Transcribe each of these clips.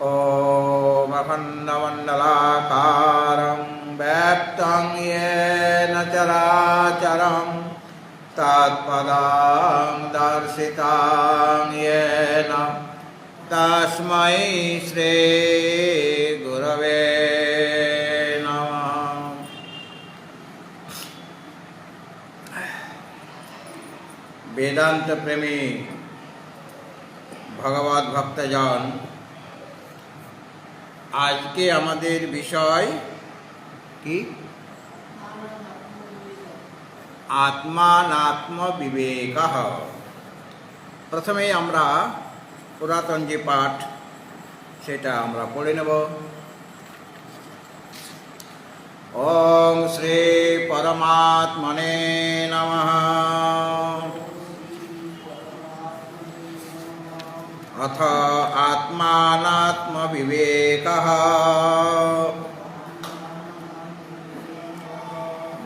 ॐ अखण्डमण्डलाकारं व्याप्तं येन चराचरं तत्पदं दर्शितं येन तस्मै श्रीगुरवे नमः। वेदांत प्रेमी भगवत भक्तजन, आज के आमादेर विषय कि आत्मानात्म विवेक। प्रथमे आमरा पुरातन जे पाठ सेटा आमरा पढ़े नेब। ओम श्री परमात्मने नमः। अथ आत्मानात्म विवेकः।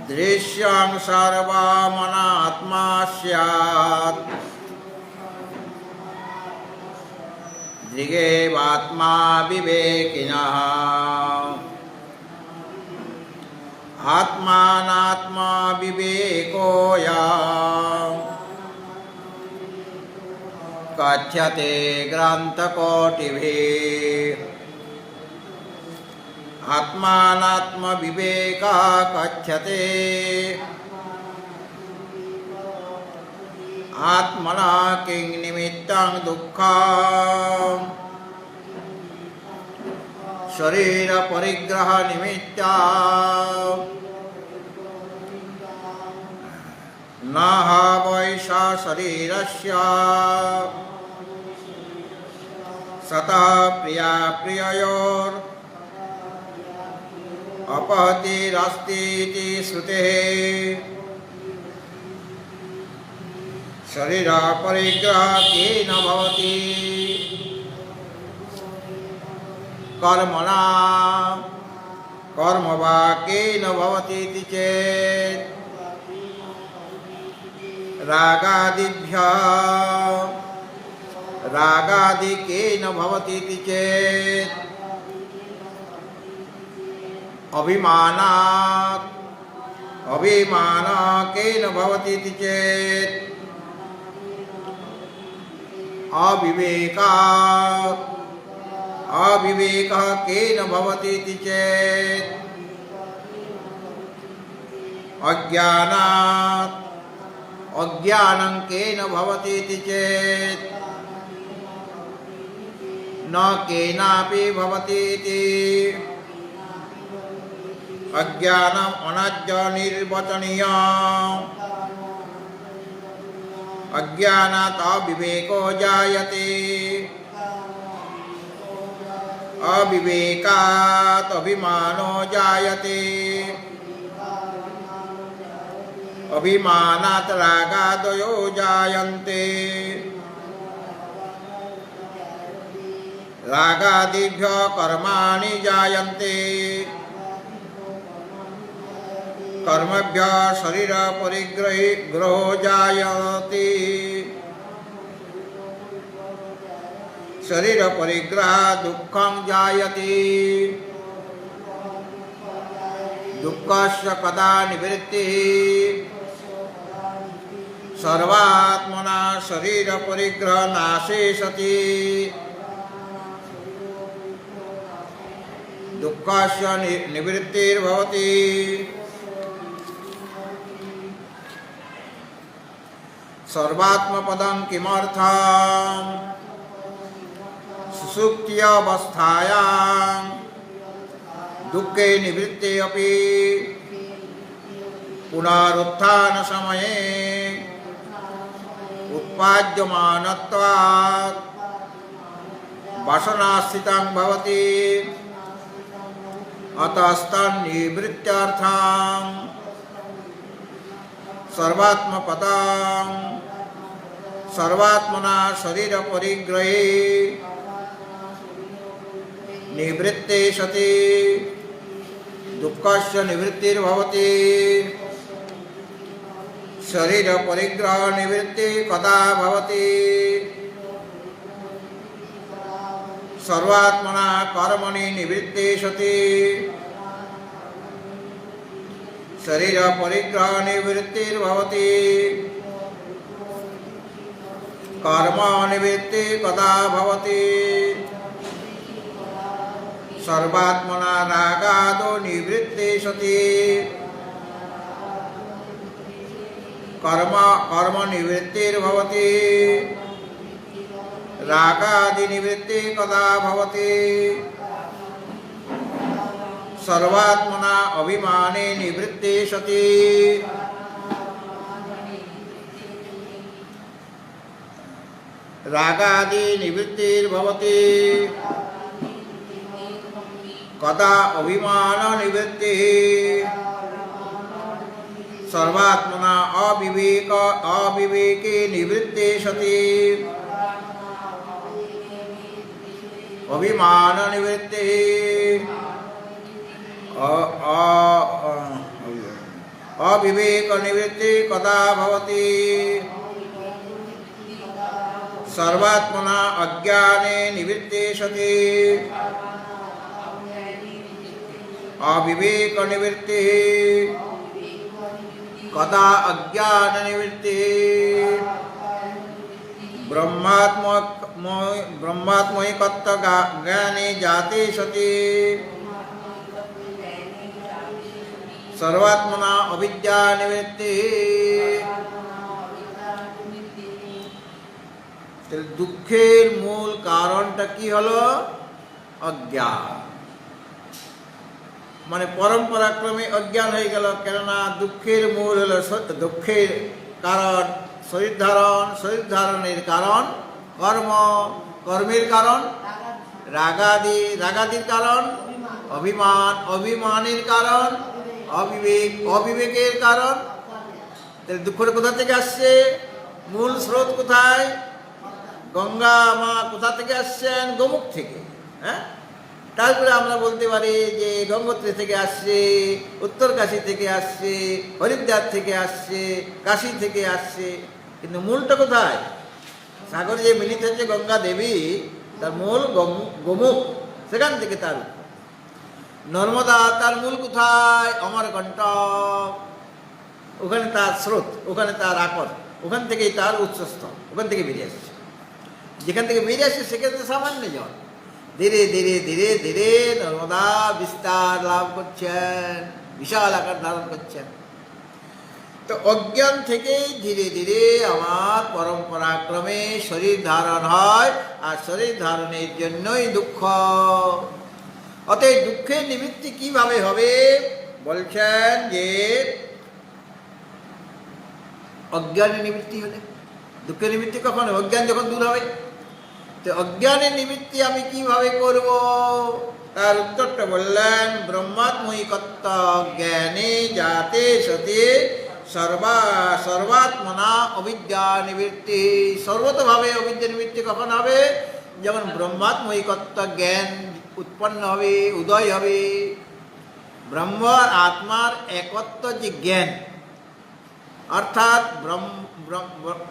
दृश्यं सर्वमनात्मा स्यात् दृगेवात्मा विवेकिनः। आत्मानात्मा विवेको यः कथ्यते ग्रंथकोटिभिः। आत्मानात्म विवेकः कथ्यते आत्मना किं निमित्तं दुःखं शरीर परिग्रह निमित्तं न वैषा शरीरस्य सतः प्रिया प्रिययोर अपहतिरस्तीति श्रुतेः। शरीर परिग्रह केन भवति कर्मणा कर्म वा केन भवति इति चेत् रागादि केन भवति इति चेत् अभिमानात् केन भवति इति चेत् अविवेकः केन भवति इति चेत् अज्ञानं केन भवति इति चेत् न केनापि भवति इति। अज्ञानम् अनद्य निर्वचनीयम्। अज्ञानात् अविवेको जायते, अविवेकात् अभिमानो जायते, अभिमानात् रागादयो जायन्ते, रागादिभ्यः कर्माणि जायन्ते, कर्मभ्यः शरीर परिग्रहो जायते, शरीर परिग्रहात् दुःखं जायते, दुःखस्य कदा निवृत्तिः सर्वात्मना शरीर परिग्रह नाशे सति दुःखस्य निवृत्तिर्भवति। सर्वात्मपदं किमर्थं सुषुप्त्यवस्थायां दुःखे निवृत्ते अपि पुनरुत्थान समये उत्पाद्यमानत्वात् वासनास्थितं भवति। अतस्तन्निवृत्त्यर्थं सर्वात्मपदं सर्वात्मना शरीर परिग्रहे निवृत्ते सति दुःखस्य निवृत्तिर्भवति। शरीर परिग्रह निवृत्ति कदा भवति? सर्वात्मना कर्मणि निवृत्ते सति शरीर परिग्रह निवृत्तिर्भवति कर्म निवृत्ति कदा भवति सर्वात्मना रागादो निवृत्ते सति कर्म निवृत्तिर्भवति रागादि निवृत्ति कदा भवति सर्वात्मना अभिमाने निवृत्ते सति रागादि निवृत्तिर्भवति कदा अभिमान निवृत्ति सर्वात्मना अविवेके निवृत्ते सति अभिमान निवृत्ति अविवेक निवृत्ति कदा भवति सर्वात्मना अज्ञाने निवृत्ते सति अविवेक निवृत्ति कदा अज्ञान निवृत्ति ब्रह्मात्मैकत्व ज्ञाने जाते सति सर्वात्मना अविद्या निवृत्ति दुखेर मूल कारणटा कि हलो अज्ञान माने परम्परा क्रमे अज्ञान हो गेल केनना दुखेर मूल हलो दुखेर कारण शरीर धारणेर कारण कर्म कर्मेर कारण रागादिर कारण अभिमानेर कारण अविवेकेर कारण दुःखটা কোথা থেকে আসছে মূল স্রোত কোথায় গঙ্গা মা কোথা থেকে আসছেন গোমুখ থেকে হ্যাঁ তারপরে আমরা বলতে পারি যে গঙ্গোত্রী থেকে আসছে উত্তর কাশী থেকে আসছে হরিদ্বার থেকে আসছে কাশী থেকে আসছে কিন্তু মূলটা কোথায় সাগরে যে মিলিত হচ্ছে গঙ্গা দেবী তার মূল গোমুখ সেখান থেকে তার নর্মদা তার মূল কোথায় অমরকণ্টক ওখানে তার স্রোত ওখানে তার আকর ওখান থেকেই তার উৎসস্থল ওখান থেকে বেরিয়ে আসছে যেখান থেকে বেরিয়ে আসছে সেখানে সামান্য জল ধীরে ধীরে ধীরে ধীরে নর্মদা বিস্তার লাভ করছেন বিশাল আকার ধারণ করছেন তো অজ্ঞান থেকেই ধীরে ধীরে আমার পরম্পরাক্রমে শরীর ধারণ হয় আর শরীর ধারণের জন্যই দুঃখ অতএব দুঃখের নিবৃত্তি কিভাবে হবে বলছেন যে অজ্ঞানের নিবৃত্তি হলে দুঃখের নিবৃত্তি কখন অজ্ঞান যখন দূর হবে তো অজ্ঞানের নিবৃত্তি আমি কিভাবে করব তার উত্তরটা বললেন ব্রহ্মাত্মৈকত্ব জ্ঞানে যাতে সতে সর্বাত্মনা অবিদ্যা নিবৃত্তি সর্বতভাবে অবিদ্যা নিবৃত্তি কখন হবে যখন ব্রহ্মাত্মৈকত্ব জ্ঞান উৎপন্ন হবে উদয় হবে ব্রহ্ম আত্মার একত্ব যে জ্ঞান অর্থাৎ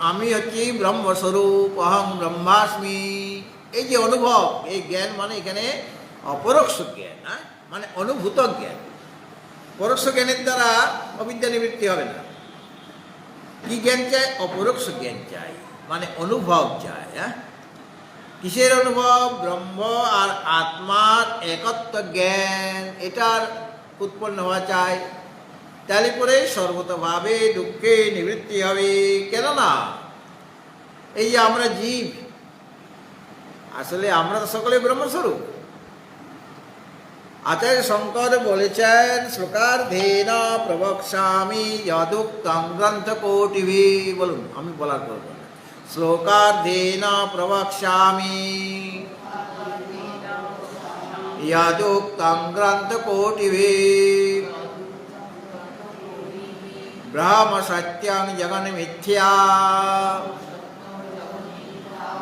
আমি হচ্ছি ব্রহ্মস্বরূপ অহং ব্রহ্মাস্মি এই যে অনুভব এই জ্ঞান মানে এখানে অপরোক্ষ জ্ঞান মানে অনুভূত জ্ঞান পরোক্ষ জ্ঞানের দ্বারা অবিদ্যা নিবৃত্তি হবে না কি জ্ঞান চাই অপরোক্ষ জ্ঞান চাই মানে অনুভব চাই কিসের অনুভব ব্রহ্ম আর আত্মার একত্ব জ্ঞান এটার উৎপন্ন হওয়া চাই তাহলে পরে সর্বতভাবে দুঃখে নিবৃত্তি হবে কেননা এই যে আমরা জীব আসলে আমরা তো সকলে ব্রহ্মস্বরূপ আচার্য শঙ্কর বলেছেন শ্লোকার্ধেন প্রবক্ষ্যামি যদুক্তং গ্রন্থকোটিভি বলুন আমি বলার করব শ্লোকার্ধেন প্রবক্ষ্যামি যদুক্তং গ্রন্থকোটিভি ব্রহ্ম সত্যং জগন মিথ্যা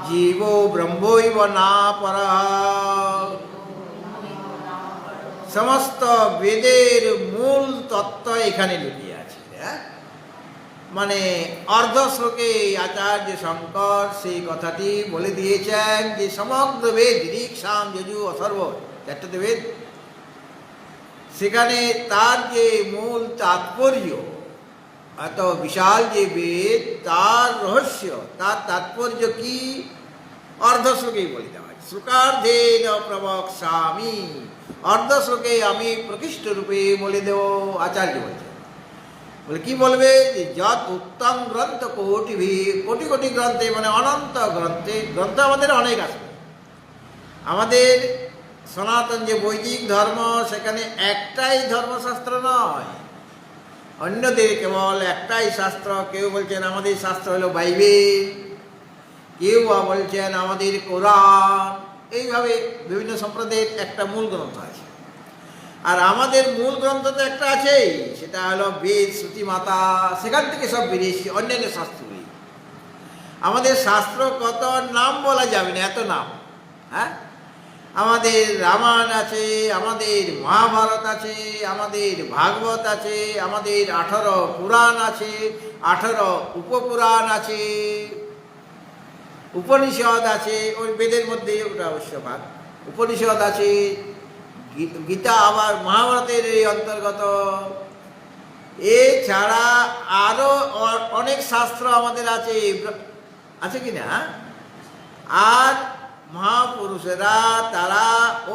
জীবো ব্রহ্মৈব না পরঃ সমস্ত বেদের মূল তত্ত্ব এখানে লুকিয়ে আছে মানে অর্ধ শ্লোকে আচার্য শঙ্কর সেই কথাটি বলে দিয়েছেন যে সমগ্র বেদ ঋক সাম যজু অথর্ব চারটে বেদ, সেখানে তার যে মূল তাৎপর্য, এত বিশাল যে বেদ তার রহস্য, তার তাৎপর্য কি অর্ধ শ্লোকেই বলে দেওয়া হয়। শ্লোকার্ধেন প্রবক্ষ্যামি, অর্ধ শ্লোকে আমি প্রকৃষ্ট রূপে বলে দেব। আচার্য বলছেন, বলে কি বলবে যে যত উত্তম গ্রন্থ কোটি কোটি কোটি গ্রন্থে, মানে অনন্ত গ্রন্থে, গ্রন্থ আমাদের অনেক আছে। আমাদের সনাতন যে বৈদিক ধর্ম, সেখানে একটাই ধর্মশাস্ত্র নয়, অন্যদের কেবল একটাই শাস্ত্র। কেউ বলছেন আমাদের শাস্ত্র হলো বাইবেল, কেউ বা বলছেন আমাদের কোরআন। এইভাবে বিভিন্ন সম্প্রদায়ের একটা মূল গ্রন্থ আছে। আর আমাদের মূল গ্রন্থ তো একটা আছেই, সেটা হলো বেদ, শ্রুতি মাতা, সেখান থেকে সব বেরিয়েছে অন্যান্য শাস্ত্রগুলি। আমাদের শাস্ত্র কত নাম বলা যাবে না, এত নাম। হ্যাঁ, আমাদের রামায়ণ আছে, আমাদের মহাভারত আছে, আমাদের ভাগবত আছে, আমাদের 18 পুরাণ আছে, 18 উপপুরাণ আছে, উপনিষদ আছে, ওই বেদের মধ্যে ওটা অবশ্য ভাগ। উপনিষদ আছে, গীতা আবার মহাভারতের এই অন্তর্গত। এছাড়া আরো অনেক শাস্ত্র আমাদের আছে, আছে কিনা। আর মহাপুরুষেরা তারা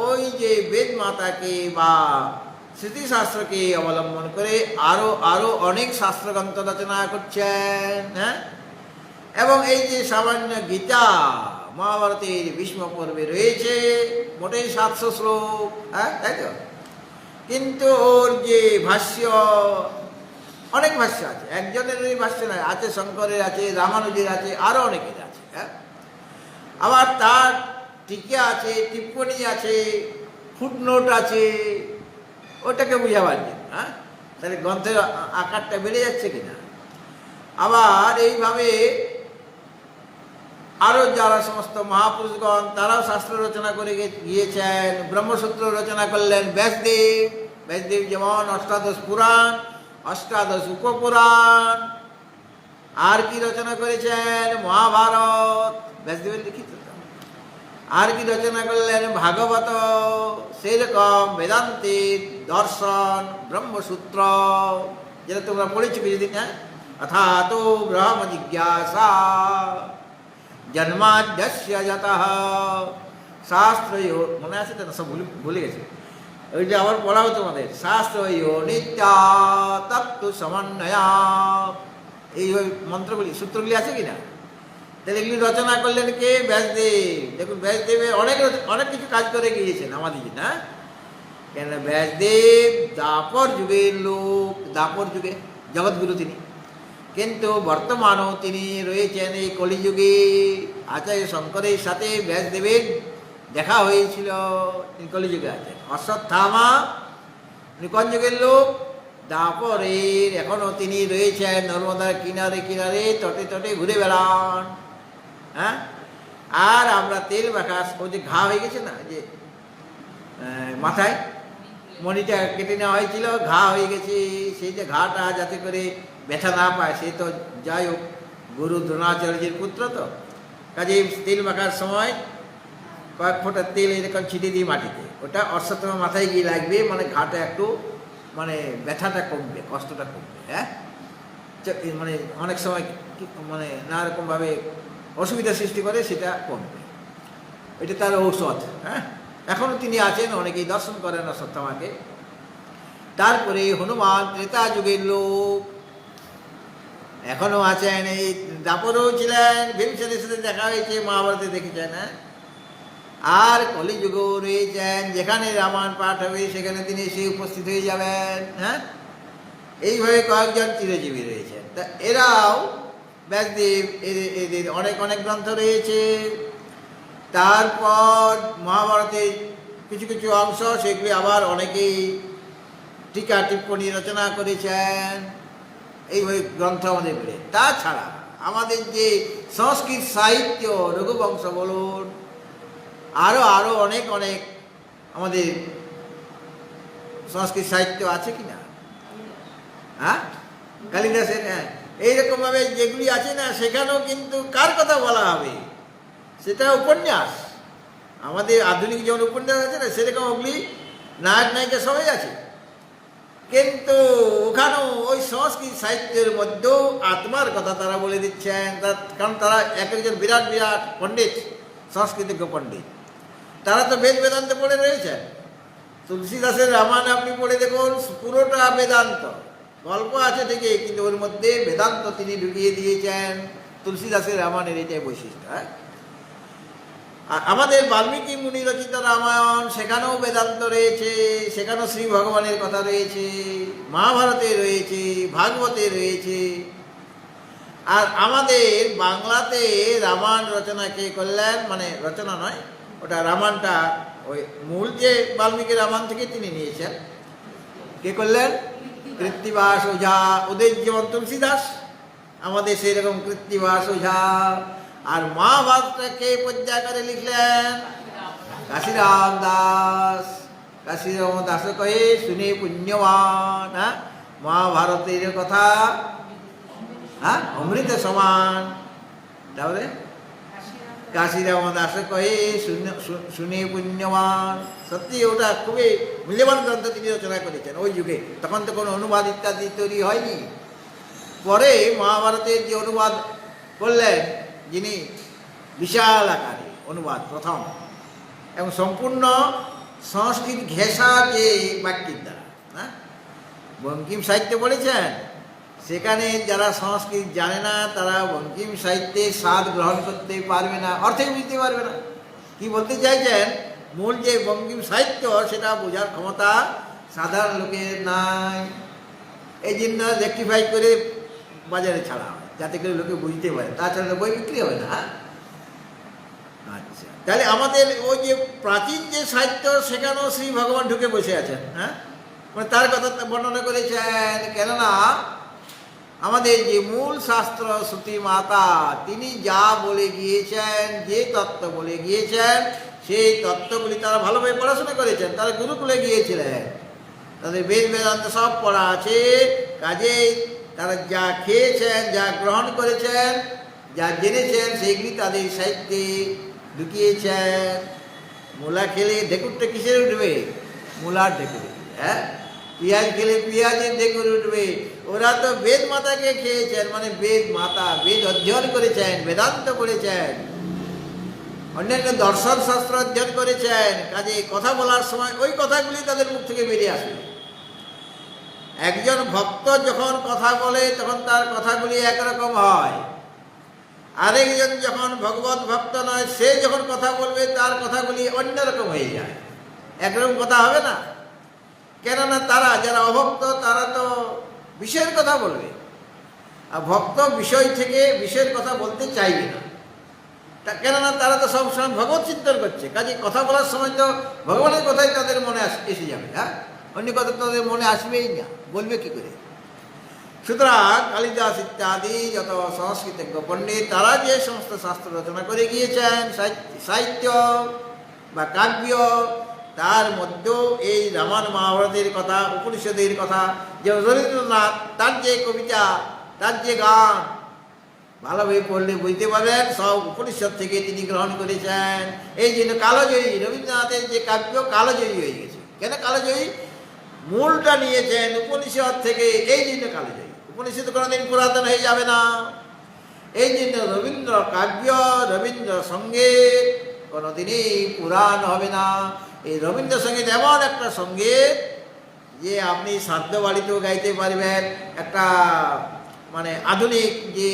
ওই যে বেদ মাতাকে বা স্মৃতিশাস্ত্রকে অবলম্বন করে আরো আরো অনেক শাস্ত্রগ্রন্থ রচনা করছেন। হ্যাঁ, এবং এই যে সামান্য গীতা মহাভারতের ভীষ্ম পর্বে রয়েছে মোটেই 700 শ্লোক। হ্যাঁ, তাই তো। কিন্তু ওর যে ভাষ্য, অনেক ভাষ্য আছে, একজনের ওই ভাষ্য নয়, আছে শঙ্করের, আছে রামানুজের, আছে আরো অনেকের আছে। হ্যাঁ, আবার তার টিকা আছে, টিপ্পণী আছে, ফুটনোট আছে, ওটাকে বুঝাবার জন্য। হ্যাঁ, তাহলে গ্রন্থের আকারটা বেড়ে যাচ্ছে কিনা। আবার এইভাবে আরও যারা সমস্ত মহাপুরুষগণ, তারাও শাস্ত্র রচনা করে গিয়েছেন। ব্রহ্মসূত্র রচনা করলেন ব্যাসদেব। ব্যাসদেব যেমন 18 পুরাণ, 18 উপপুরাণ। আর কি রচনা করেছেন? মহাভারত, ব্যাসদেবের লিখিত। আর কি রচনা করলেন? ভাগবত। সেই রকম বেদান্তের দর্শন, ব্রহ্মসূত্র, যেটা তোমরা পড়েছো কিছুদিন। হ্যাঁ, অথাত ব্রহ্ম জিজ্ঞাসা জন্মাদ্যস্য যতঃ শাস্ত্রয়ো, মনে আছে তো? সব ভুলে গেছে। ওই যে আবার পড়াও তোমাদের, শাস্ত্রয়ো নিত্যা তত্ত্ব সমন্বয়া, এই ওই মন্ত্রগুলি, সূত্রগুলি আছে কিনা। তাহলে এগুলি রচনা করলেন কে? ব্যাসদেব। দেখুন, ব্যাসদেবের অনেক কিছু কাজ করে গিয়েছেন আমাদের জন্য। হ্যাঁ, কেন ব্যাসদেব দাপর যুগের লোক, দাপর যুগে জগৎগুরু তিনি। কিন্তু বর্তমানেও তিনি রয়েছেন এই কলিযুগে। আচার্য শঙ্করের সাথে ব্যাসদেবের দেখা হয়েছিল, তিনি কলিযুগে আছেন। অশ্বত্থামা কোন যুগের লোক? দাপরের। এখনও তিনি রয়েছেন নর্মদার কিনারে কিনারে, তটে তটে ঘুরে বেড়ান। হ্যাঁ, আর আমরা তেল মাখা, ওই যে ঘা হয়ে গেছে না, যে মাথায় মণিটা কেটে নেওয়া হয়েছিল, ঘা হয়ে গেছে, সেই যে ঘাটা যাতে করে ব্যথা না পায়, সে তো যাই হোক গুরু দ্রোণাচার্যের পুত্র, তো কাজে তেল মাখার সময় কয়েক ফোঁটা তেল এরকম ছিটিয়ে দিই মাটিতে, ওটা অশ্বত্থমা মাথায় গিয়ে লাগবে, মানে ঘাটা একটু, মানে ব্যথাটা কমবে, কষ্টটা কমবে। হ্যাঁ, মানে অনেক সময় মানে নানা রকমভাবে অসুবিধা সৃষ্টি করে, সেটা কমবে, এটা তার ঔষধ। হ্যাঁ, এখনও তিনি আছেন, অনেকেই দর্শন করেন অশ্বত্থমাকে। তারপরে হনুমান ত্রেতা যুগের লোক, এখনও আছেন। এই দাপরেও ছিলেন, ভীমসেনের সাথে দেখা হয়েছে, মহাভারতে দেখেছেন। হ্যাঁ, আর কলিযুগেও রয়েছেন, যেখানে রামায়ণ পাঠ হবে সেখানে তিনি এসে উপস্থিত হয়ে যাবেন। হ্যাঁ, এইভাবে কয়েকজন চিরজীবী রয়েছেন। তা এরাও ব্যাসদেব, এদের অনেক অনেক গ্রন্থ রয়েছে। তারপর মহাভারতের কিছু কিছু অংশ, সেগুলি আবার অনেকেই টিকা টিপ্পণী রচনা করেছেন। এইভাবে গ্রন্থ আমাদের বেড়ে। তাছাড়া আমাদের যে সংস্কৃত সাহিত্য, রঘুবংশ বলুন, আরও আরও অনেক অনেক আমাদের সংস্কৃত সাহিত্য আছে কি না। হ্যাঁ, কালিদাসের, হ্যাঁ এইরকমভাবে যেগুলি আছে না, সেখানেও কিন্তু কার কথা বলা হবে? সেটা উপন্যাস। আমাদের আধুনিক যেমন উপন্যাস আছে না, সেরকম ওগুলি নায়ক নায়িকা সবাই আছে, কিন্তু ওখানেও ওই সংস্কৃত সাহিত্যের মধ্যেও আত্মার কথা তারা বলে দিচ্ছেন। কারণ তারা এক একজন বিরাট বিরাট পণ্ডিত, সংস্কৃতিজ্ঞ পণ্ডিত। তারা তো বেদ বেদান্ত পড়ে রয়েছেন। তুলসীদাসের রামায়ণ আপনি পড়ে দেখুন, পুরোটা বেদান্ত। গল্প আছে ঠিকই, কিন্তু ওর মধ্যে বেদান্ত তিনি ঢুকিয়ে দিয়েছেন। তুলসীদাসের রামায়ণের এটাই বৈশিষ্ট্য। হ্যাঁ, আর আমাদের বাল্মীকি মুনি রচিত রামায়ণ, সেখানেও বেদান্ত রয়েছে, সেখানেও শ্রী ভগবানের কথা রয়েছে, মহাভারতে রয়েছে, ভাগবতে রয়েছে। আর আমাদের বাংলাতে রামায়ণ রচনা কে করলেন? মানে রচনা নয়, ওটা রামায়ণটা ওই মূল যে বাল্মীকি রামায়ণ থেকে তিনি নিয়েছেন। কে করলেন? কৃত্তিবাস ওঝা। ওদের যেমন তুলসীদাস, আমাদের সেই রকম কৃত্তিবাস ওঝা। আর মহাভারতটাকে পর্যায়কারে লিখলেন কাশিরাম দাস। কাশিরাম দাস কয়ে শুনে পুণ্যবান। হ্যাঁ, মহাভারতের কথা হ্যাঁ অমৃত সমান। তাহলে কাশিরাম দাস কয়ে শুনে পুণ্যবান। সত্যি ওটা খুবই মূল্যবান গ্রন্থ তিনি রচনা করেছেন ওই যুগে। তখন তো কোনো অনুবাদ ইত্যাদি তৈরি হয়নি। পরে মহাভারতের যে অনুবাদ করলেন যিনি, বিশাল আকারে অনুবাদ প্রথম, এবং সম্পূর্ণ সংস্কৃত ঘেঁষা যে বাক্যের দ্বারা। হ্যাঁ, বঙ্কিম সাহিত্য পড়েছেন, সেখানে যারা সংস্কৃত জানে না তারা বঙ্কিম সাহিত্যের স্বাদ গ্রহণ করতে পারবে না, অর্থে বুঝতে পারবে না কি বলতে চাইছেন। মূল যে বঙ্কিম সাহিত্য, সেটা বোঝার ক্ষমতা সাধারণ লোকের নাই। এই জন্য রেক্টিফাই করে বাজারে ছাড়া হয়, যাতে করে লোকে বুঝতে পারে। তাছাড়া বই বিক্রি হবে না। আচ্ছা, তাহলে আমাদের ওই যে প্রাচীন যে সাহিত্য, সেখানেও শ্রী ভগবান ঢুকে বসে আছেন। হ্যাঁ, মানে তার কথা বর্ণনা করেছেন। কেননা আমাদের যে মূল শাস্ত্র শ্রুতি মাতা, তিনি যা বলে গিয়েছেন, যে তত্ত্ব বলে গিয়েছেন, সেই তত্ত্বগুলি তারা ভালোভাবে পড়াশোনা করেছেন। তারা গুরুকুলে গিয়েছিলেন, তাদের বেদ বেদান্ত সব পড়া আছে। কাজেই তারা যা খেয়েছেন, যা গ্রহণ করেছেন, যা জেনেছেন, সেইগুলি তাদের সাহিত্যে ঢুকিয়েছেন। মূলা খেলে ঢেকুরটা কিসের উঠবে? মূলার ঢেকুর। হ্যাঁ, পেঁয়াজ খেলে পেঁয়াজের ঢেকুর উঠবে। ওরা তো বেদ মাতাকে খেয়েছেন, মানে বেদ মাতা, বেদ অধ্যয়ন করেছেন, বেদান্ত করেছেন, অন্যান্য দর্শন শাস্ত্র অধ্যয়ন করেছেন। কাজে কথা বলার সময় ওই কথাগুলি তাদের মুখ থেকে বেরিয়ে আসবে। একজন ভক্ত যখন কথা বলে, তখন তার কথাগুলি একরকম হয়। আরেকজন যখন ভগবত ভক্ত নয়, সে যখন কথা বলবে, তার কথাগুলি অন্যরকম হয়ে যায়, একরকম কথা হবে না। কেননা তারা যারা অভক্ত, তারা তো বিষয়ের কথা বলবে, আর ভক্ত বিষয় থেকে বিষয়ের কথা বলতে চাইবে না। কেননা তারা তো সবসময় ভগবত চিন্তন করছে। কাজে কথা বলার সময় তো ভগবানের কথাই তাদের মনে এসে যাবে। হ্যাঁ, অন্য কথা তাদের মনে আসবেই না, বলবে কি করে? সুতরাং কালিদাস ইত্যাদি যত সংস্কৃতজ্ঞ পণ্ডিত, তারা যে সমস্ত শাস্ত্র রচনা করে গিয়েছেন, সাহিত্য বা কাব্য, তার মধ্যেও এই রামায়ণ মহাভারতের কথা, উপনিষদের কথা, যে রবীন্দ্রনাথ তার যে কবিতা, তার যে গান, ভালোভাবে পড়লে বুঝতে পারবেন সব উপনিষদ থেকে তিনি গ্রহণ করেছেন। এই জন্য কালজয়ী, রবীন্দ্রনাথের যে কাব্য কালজয়ী হয়ে গেছে। কেন কালজয়ী? মূলটা নিয়েছেন উপনিষদ থেকে, এই জন্য কালজয়ী। উপনিষদ কোনোদিন পুরাতন হয়ে যাবে না। এই জন্য রবীন্দ্র কাব্য, রবীন্দ্র সঙ্গীত কোনোদিনই পুরাণ হবে না। এই রবীন্দ্রসঙ্গীত এমন একটা সঙ্গীত যে আপনি শ্রাদ্ধ বাড়িতেও গাইতে পারবেন, একটা মানে আধুনিক যে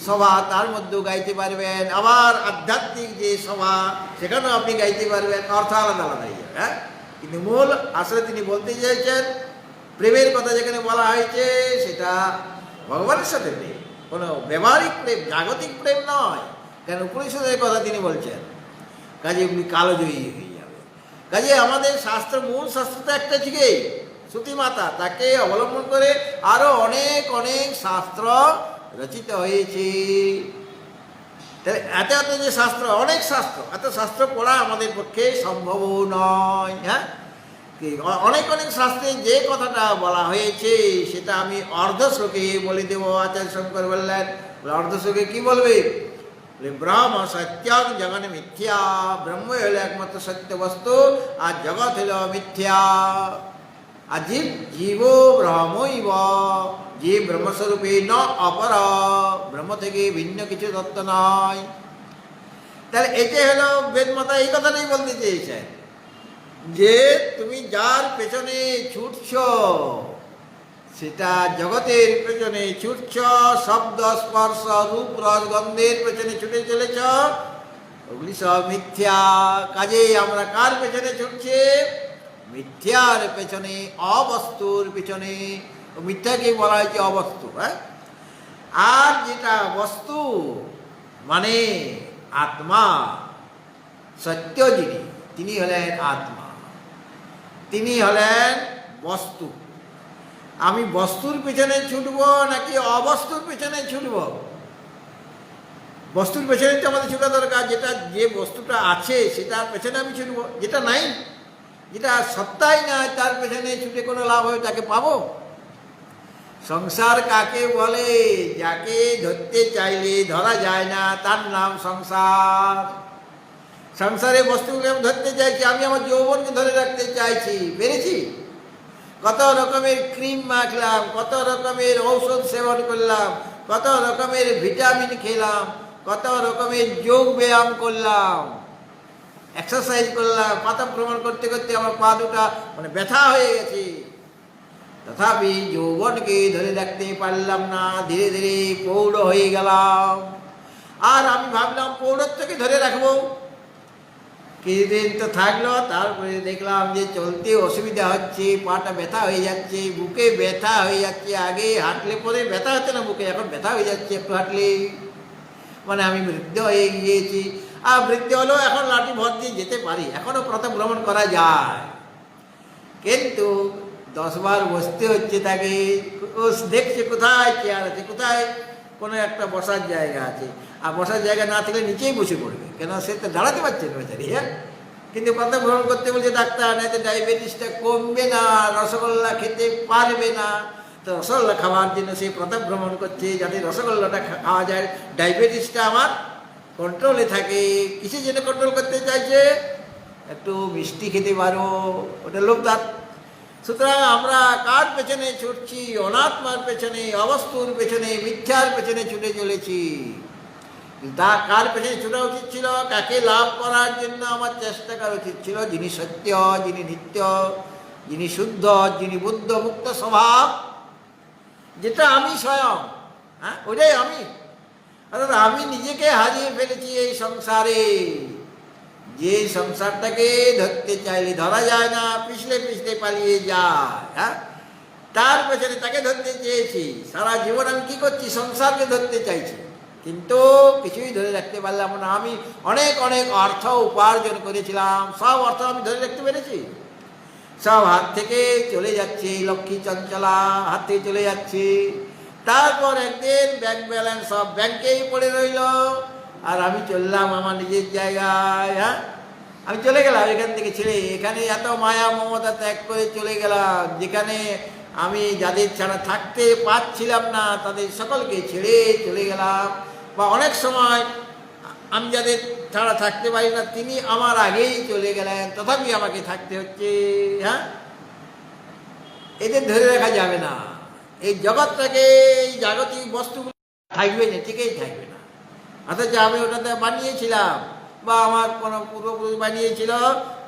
সভা, তার মধ্যেও গাইতে পারবেন, আবার আধ্যাত্মিক যে সভা, সেখানেও আপনি গাইতে পারবেন। অর্থ আলাদা আলাদা হয়ে যাবে। হ্যাঁ, কিন্তু মূল আসলে তিনি বলতে চাইছেন, প্রেমের কথা যেখানে বলা হয়েছে, সেটা ভগবানের সাথে প্রেম, কোনো ব্যবহারিক প্রেম, জাগতিক প্রেম নয়। কেন উপনিষদের কথা তিনি বলছেন। কাজে এগুলি কালজয়ী হয়ে যাবে। কাজে আমাদের শাস্ত্র, মূল শাস্ত্র তো একটা ঠিকই, শ্রুতিমাতা, তাকে অবলম্বন করে আরো অনেক অনেক শাস্ত্র রচিত হয়েছে। তাহলে এত এত যে শাস্ত্র, অনেক শাস্ত্র, এত শাস্ত্র পড়া আমাদের পক্ষে সম্ভব নয়। হ্যাঁ, অনেক অনেক শাস্ত্রে যে কথাটা বলা হয়েছে সেটা আমি অর্ধ শ্লোকে বলে দেবো। আচার্য শঙ্কর বললেন, অর্ধ শ্লোকে কি বলবে? ব্রহ্ম সত্যং জগন মিথ্যা, ব্রহ্ম হলো একমাত্র সত্য বস্তু, আর জগৎ হলো মিথ্যা। আর জীব ব্রহ্মইব, জীব ব্রহ্মস্বরূপে ন অপর, ব্রহ্ম থেকে ভিন্ন কিছু তত্ত্ব নয়। তাহলে এটাই হলো বেদমাতা এই কথাটাই বলতে চেয়েছেন, যে তুমি যার পেছনে ছুটছ, সেটা জগতের পেছনে ছুটছ, শব্দ স্পর্শ রূপ রস গন্ধের পেছনে ছুটে চলেছ, ওগুলি সব মিথ্যা। কাজে আমরা কার পেছনে ছুটছি? মিথ্যার পেছনে, অবস্তুর পেছনে। মিথ্যাকে বলা হয়েছে অবস্তু। হ্যাঁ, আর যেটা বস্তু মানে আত্মা, সত্য যিনি, তিনি হলেন আত্মা, তিনি হলেন বস্তু। আমি বস্তুর পেছনে ছুটব নাকি অবস্তুর পেছনে ছুটব? বস্তুর পেছনে তো আমাদের ছুটা দরকার, যেটা যে বস্তুটা আছে সেটার পেছনে আমি ছুটব। যেটা নাই, যেটা সত্তাই নাই, তার পেছনে ছুটে কোনো লাভ হবে? তাকে পাবো? সংসার কাকে বলে? যাকে ধরতে চাইলে ধরা যায় না, তার নাম সংসার। সংসারে বস্তুগুলো আমি ধরতে চাইছি, আমি আমার যৌবনকে ধরে রাখতে চাইছি, পেরেছি? কত রকমের ক্রিম মাখলাম, কত রকমের ঔষধ সেবন করলাম, কত রকমের ভিটামিন খেলাম, কত রকমের যোগ ব্যায়াম করলাম, এক্সারসাইজ করলাম, পাতা ভ্রমণ করতে করতে আমার পা দুটা মানে ব্যথা হয়ে গেছে, তথাপি যৌবনকে ধরে রাখতে পারলাম না। ধীরে ধীরে প্রৌঢ় হয়ে গেলাম, আর আমি ভাবলাম প্রৌঢ়ত্বকে ধরে রাখবো। কিছুদিন তো থাকলো, তারপরে দেখলাম যে চলতে অসুবিধা হচ্ছে, পাটা ব্যথা হয়ে যাচ্ছে, বুকে ব্যথা হয়ে যাচ্ছে। আগে হাঁটলে পরে ব্যথা হচ্ছে না বুকে, এখন ব্যথা হয়ে যাচ্ছে একটু হাঁটলে। মানে আমি বৃদ্ধ হয়ে গিয়েছি। আর বৃদ্ধ হলেও এখন লাঠি ভর দিয়ে যেতে পারি, এখনও প্রথম ভ্রমণ করা যায়, কিন্তু 10 বার বসতে হচ্ছে তাকে। ও দেখছে কোথায় চেয়ার আছে, কোথায় কোনো একটা বসার জায়গা আছে, আর বসার জায়গা না থাকলে নিচেই বসে পড়বে, কেন সে তো দাঁড়াতে পারছে না বেচারি। হ্যাঁ, কিন্তু প্রথম ভ্রমণ করতে বলছে ডাক্তার, না তো ডায়াবেটিসটা কমবে না, রসগোল্লা খেতে পারবে না। তো রসগোল্লা খাওয়ার জন্য সে প্রথম ভ্রমণ করছে, যাতে রসগোল্লাটা খাওয়া যায়, ডায়াবেটিসটা আমার কন্ট্রোলে থাকে। কিসের জন্য কন্ট্রোল করতে চাইছে? একটু মিষ্টি খেতে পারো, ওটা লোকদার। সুতরাং আমরা কার পেছনে ছুটছি? অনাত্মার পেছনে, অবস্তুর পেছনে, মিথ্যার পেছনে ছুটে চলেছি। তা কার পেছনে ছোটা উচিত ছিল? কাকে লাভ করার জন্য আমার চেষ্টা করা উচিত ছিল? যিনি সত্য, যিনি নিত্য, যিনি শুদ্ধ, যিনি বুদ্ধ মুক্ত স্বভাব, যেটা আমি স্বয়ং। হ্যাঁ, ওটাই আমি। অর্থাৎ আমি নিজেকে হারিয়ে ফেলেছি এই সংসারে। যে সংসারটাকে ধরতে চাইলে ধরা যায় না, পিছলে পিছলে পালিয়ে যায়। হ্যাঁ, তার পেছনে তাকে ধরতে চেয়েছি। সারা জীবন আমি কি করছি? সংসারকে ধরতে চাইছি, কিন্তু কিছুই ধরে রাখতে পারলাম না। আমি অনেক অনেক অর্থ উপার্জন করেছিলাম, সব অর্থ আমি ধরে রাখতে পেরেছি? সব হাত থেকে চলে যাচ্ছে, লক্ষ্মী চঞ্চলা হাত থেকে চলে যাচ্ছে। তারপর একদিন ব্যাংক ব্যালেন্স সব ব্যাংকেই পড়ে রইল, আর আমি চললাম আমার নিজের জায়গায়। হ্যাঁ, আমি চলে গেলাম এখান থেকে ছেড়ে। এখানে এত মায়া মমতা ত্যাগ করে চলে গেলাম, যেখানে আমি যাদের ছাড়া থাকতে পারছিলাম না তাদের সকলকে ছেড়ে চলে গেলাম। বা অনেক সময় আমি যাদের ছাড়া থাকতে পারি না, তিনি আমার আগেই চলে গেলেন, তথাপি আমাকে থাকতে হচ্ছে। হ্যাঁ, এদের ধরে রাখা যাবে না। এই জগৎটাকে, এই জাগতিক বস্তুগুলো থাকবে না, ঠিকই থাকবে না। অথচ আমি ওটাতে বানিয়েছিলাম, বা আমার কোনো পূর্বপুরুষ বানিয়েছিল,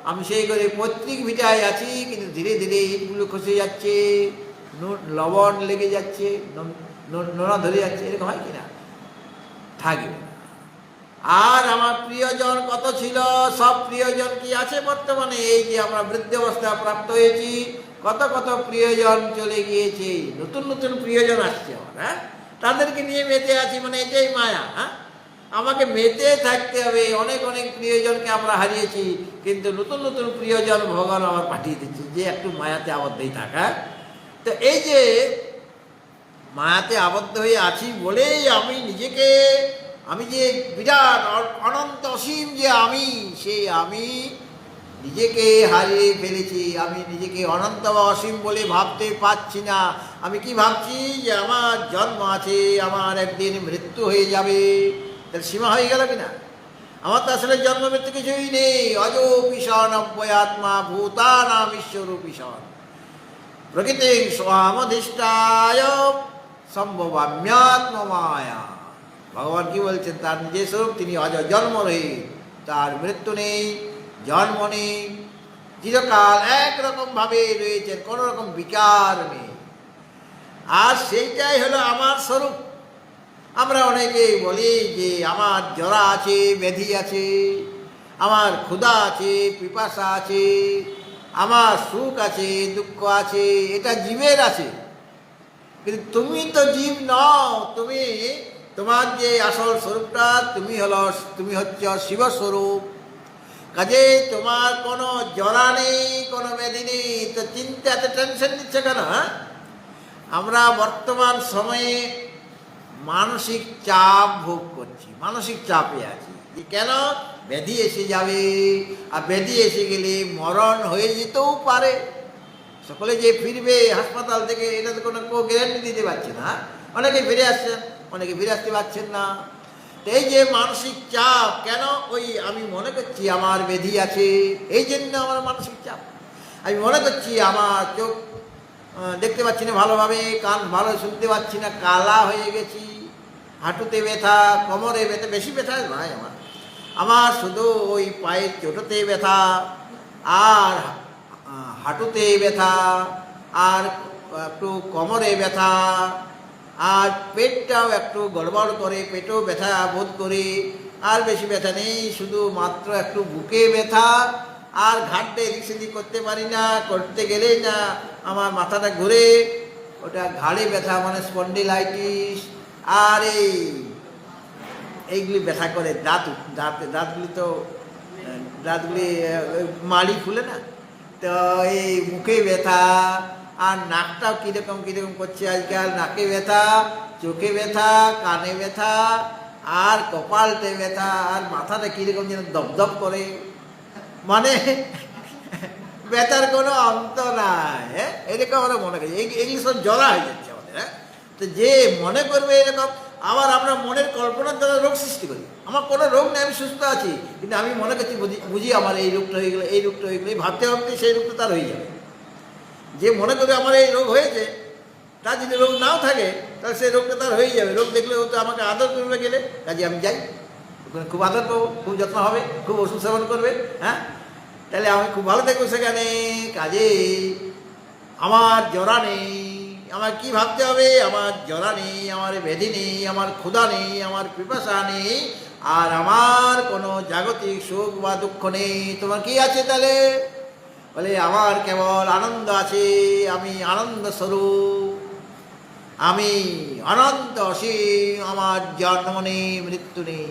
আমি সেই করে পৈতৃক ভিটায় আছি, কিন্তু ধীরে ধীরে ইটগুলো খসে যাচ্ছে, লবণ লেগে যাচ্ছে, নোনা ধরে যাচ্ছে, এরকম হয় কিনা? থাকবে। আর আমার প্রিয়জন কত ছিল, সব প্রিয়জন কি আছে বর্তমানে? এই যে আমরা বৃদ্ধাবস্থা প্রাপ্ত হয়েছি, কত কত প্রিয়জন চলে গিয়েছে, নতুন নতুন প্রিয়জন আসছে আমার। হ্যাঁ, তাদেরকে নিয়ে মেতে আছি, মানে এটাই মায়া। হ্যাঁ, আমাকে মেতে থাকতে হবে। অনেক অনেক প্রিয়জনকে আমরা হারিয়েছি, কিন্তু নতুন নতুন প্রিয়জন ভগবান আমার পাঠিয়ে দিচ্ছে, যে একটু মায়াতে আবদ্ধই থাকা। তো এই যে মায়াতে আবদ্ধ হয়ে আছি বলেই আমি নিজেকে, আমি যে বিরাট অনন্ত অসীম যে আমি, সেই আমি নিজেকে হারিয়ে ফেলেছি, আমি নিজেকে অনন্ত বা অসীম বলে ভাবতে পারছি না। আমি কি ভাবছি যে আমার জন্ম আছে, আমার একদিন মৃত্যু হয়ে যাবে। তাহলে সীমা হয়ে গেল কিনা? আমার তো আসলে জন্ম মৃত্যু কিছুই নেই। অজ পিশন অব্যয়াত্মা ভূতানাম ঈশ্বরূপিশন প্রকৃতি স্বামধিষ্ঠায় সম্ভবাম্যাত্ম মায়া। ভগবান কি বলছেন? তার নিজের স্বরূপ তিনি অজ, জন্মরহিত, তার মৃত্যু নেই, জন্ম নেই, চিরকাল একরকমভাবে রয়েছেন, কোনো রকম বিকার নেই। আর সেইটাই হলো আমার স্বরূপ। আমরা অনেকেই বলি যে আমার জরা আছে, ব্যাধি আছে, আমার ক্ষুধা আছে, পিপাসা আছে, আমার সুখ আছে, দুঃখ আছে, এটা জীবের আছে। কিন্তু তুমি তো জীব নও। তুমি, তোমার যে আসল স্বরূপটা, তুমি হচ্ছে শিবস্বরূপ। কাজে তোমার কোনো জরা নেই, কোনো ব্যাধি নেই, তো চিন্তা এত টেনশন নিচ্ছে কেন? আমরা বর্তমান সময়ে মানসিক চাপ ভোগ করছি, মানসিক চাপে আছি যে কেন ব্যাধি এসে যাবে, আর ব্যাধি এসে গেলে মরণ হয়ে যেতেও পারে। সকলে যে ফিরবে হাসপাতাল থেকে, এটা তো কোনো গ্যারান্টি দিতে পারছে না। অনেকে ফিরে আসছেন, অনেকে ফিরে আসতে পারছেন না। এই যে মানসিক চাপ, কেন? ওই আমি মনে করছি আমার ব্যাধি আছে, এই জন্য আমার মানসিক চাপ। আমি মনে করছি আমার চোখ দেখতে পাচ্ছি না ভালোভাবে, কান ভালো শুনতে পাচ্ছি না, কালা হয়ে গেছি, হাঁটুতে ব্যথা, কোমরে ব্যথা, বেশি ব্যথা নয় আমার শুধু ওই পায়ের চোটতে ব্যথা, আর হাঁটুতে ব্যথা, আর একটু কোমরে ব্যথা, আর পেটটাও একটু গড়বড় করে, পেটেও ব্যথা বোধ করি। আর বেশি ব্যথা নেই, শুধু মাত্র একটু বুকে ব্যথা, আর ঘাটটা এদিক সেদিক করতে পারি না, করতে গেলেই না আমার মাথাটা ঘুরে, ওটা ঘাড়ে ব্যথা, মানে স্পন্ডিলাইটিস। আর এইগুলি ব্যথা করে, দাঁতগুলি মাড়ি খুলে না, তো এই মুখে ব্যথা, আর নাকটাও কীরকম কীরকম করছে আজকাল, নাকে ব্যথা, চোখে ব্যথা, কানে ব্যথা, আর কপালতে ব্যথা, আর মাথাটা কীরকম যেন দপদপ করে, মানে ব্যথার কোনো অন্ত নাই। হ্যাঁ, এরকম আমরা মনে করি, এগুলি সব জড়া হয়ে যাচ্ছে আমাদের। হ্যাঁ, তো যে মনে করবে এরকম, আবার আমরা মনের কল্পনার দ্বারা রোগ সৃষ্টি করি। আমার কোনো রোগ নেই, আমি সুস্থ আছি, কিন্তু আমি মনে করছি বুঝি আমার এই রোগটা হয়ে গেলো, এই রোগটা হয়ে গেলো, এই ভাবতে ভাবতে সেই রোগটা তার হয়ে যাবে। যে মনে করবে আমার এই রোগ হয়েছে, তার যদি রোগ নাও থাকে, তাহলে সেই রোগটা তার হয়ে যাবে। রোগ দেখলে ও তো আমাকে আদর করবে, গেলে কাজে আমি যাই, ওখানে খুব আদর করবো, খুব যত্ন হবে, খুব ওষুধ সেবন করবে। হ্যাঁ, তাহলে আমি খুব ভালো থাকবো সেখানে। কাজে আমার জরা নেই, আমার কি ভাবতে হবে? আমার জরা নেই, আমার ব্যাধি নেই, আমার ক্ষুধা নেই, আমার পিপাসা নেই, আর আমার কোনো জাগতিক সুখ বা দুঃখ নেই। তোমার কি আছে তাহলে? বলে আমার কেবল আনন্দ আছে, আমি আনন্দ স্বরূপ, আমি অনন্ত অসীম, আমার জন্ম নেই, মৃত্যু নেই,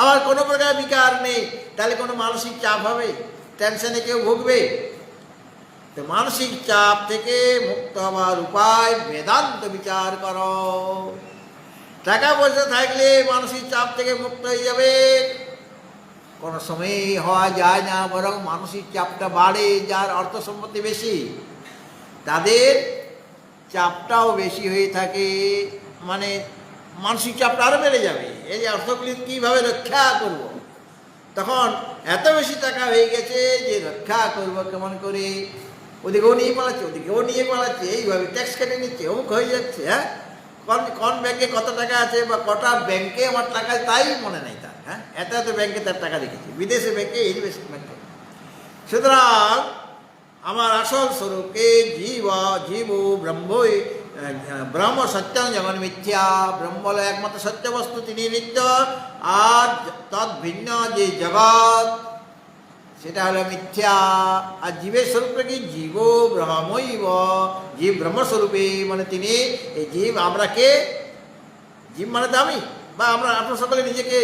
আমার কোনো প্রকার বিকার নেই। তাহলে কোনো মানসিক চাপ হবে? টেনশনে কেউ ভুগবে? তো মানসিক চাপ থেকে মুক্ত হওয়ার উপায় বেদান্ত বিচার করো। টাকা পয়সা থাকলে মানসিক চাপ থেকে মুক্ত হয়ে যাবে, কোনো সময় হওয়া যায় না, বরং মানসিক চাপটা বাড়ে। যার অর্থ সম্পত্তি বেশি, তাদের চাপটাও বেশি হয়ে থাকে, মানে মানসিক চাপটা আরও বেড়ে যাবে। এই যে অর্থগুলি কীভাবে রক্ষা করব, তখন এত বেশি টাকা হয়ে গেছে যে রক্ষা করব কেমন করে? ওদিকেও নিয়ে পালাচ্ছে, ওদিকেও নিয়ে পালাচ্ছে, এইভাবে ট্যাক্স কেটে নিচ্ছে, অমুক হয়ে যাচ্ছে। হ্যাঁ, কোন ব্যাংকে কত টাকা আছে বা কটা ব্যাংকে আমার টাকা তাই মনে নেই তার। হ্যাঁ, এত এত ব্যাংকে তার টাকা রেখেছে, বিদেশে ব্যাংকে, এই দেশে ব্যাংকে। সুতরাং আমার আসল স্বরূপকে জীব ব্রহ্ম সত্যম যেমন মিথ্যা, ব্রহ্ম হল একমাত্র সত্য বস্তু, তিনি নিত্য, আর তৎ ভিন্ন যে জগৎ সেটা হলো মিথ্যা। আর জীবের স্বরূপটা কি? জীব ব্রহ্মৈব, জীব ব্রহ্মস্বরূপে, মানে তিনি এই জীব। আমরা কে? জীব মানে তো আমি, বা আপনার সকলে নিজেকে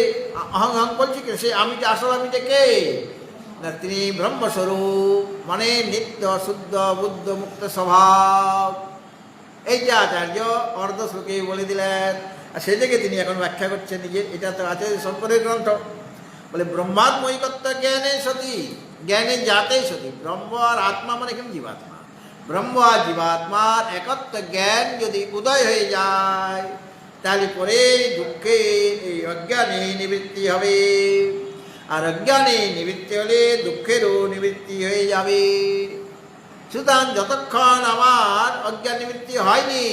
অহং অহং বলছি, সে আমিটা, আসল আমিটা কে? না, তিনি ব্রহ্মস্বরূপ, মানে নিত্য শুদ্ধ বুদ্ধ মুক্ত স্বভাব। এইটা আচার্য অর্ধ শ্লোকে বলে দিলেন। আর সেটাকে তিনি এখন ব্যাখ্যা করছেন নিজের। এটা তো আছে শঙ্করের গ্রন্থ। বলে ব্রহ্মাত্মৈকত্ব জ্ঞানে সতী জ্ঞানে যাতে সতি, ব্রহ্ম আর আত্মা মানে এখানে জীবাত্মা, ব্রহ্ম আর জীবাত্মার একত্র জ্ঞান যদি উদয় হয়ে যায়, তাহলে পরে দুঃখে এই অজ্ঞানে নিবৃত্তি হবে। আর অজ্ঞানে নিবৃত্তি হলে দুঃখেরও নিবৃত্তি হয়ে যাবে। সুতরাং যতক্ষণ আমার অজ্ঞান নিবৃত্তি হয়নি,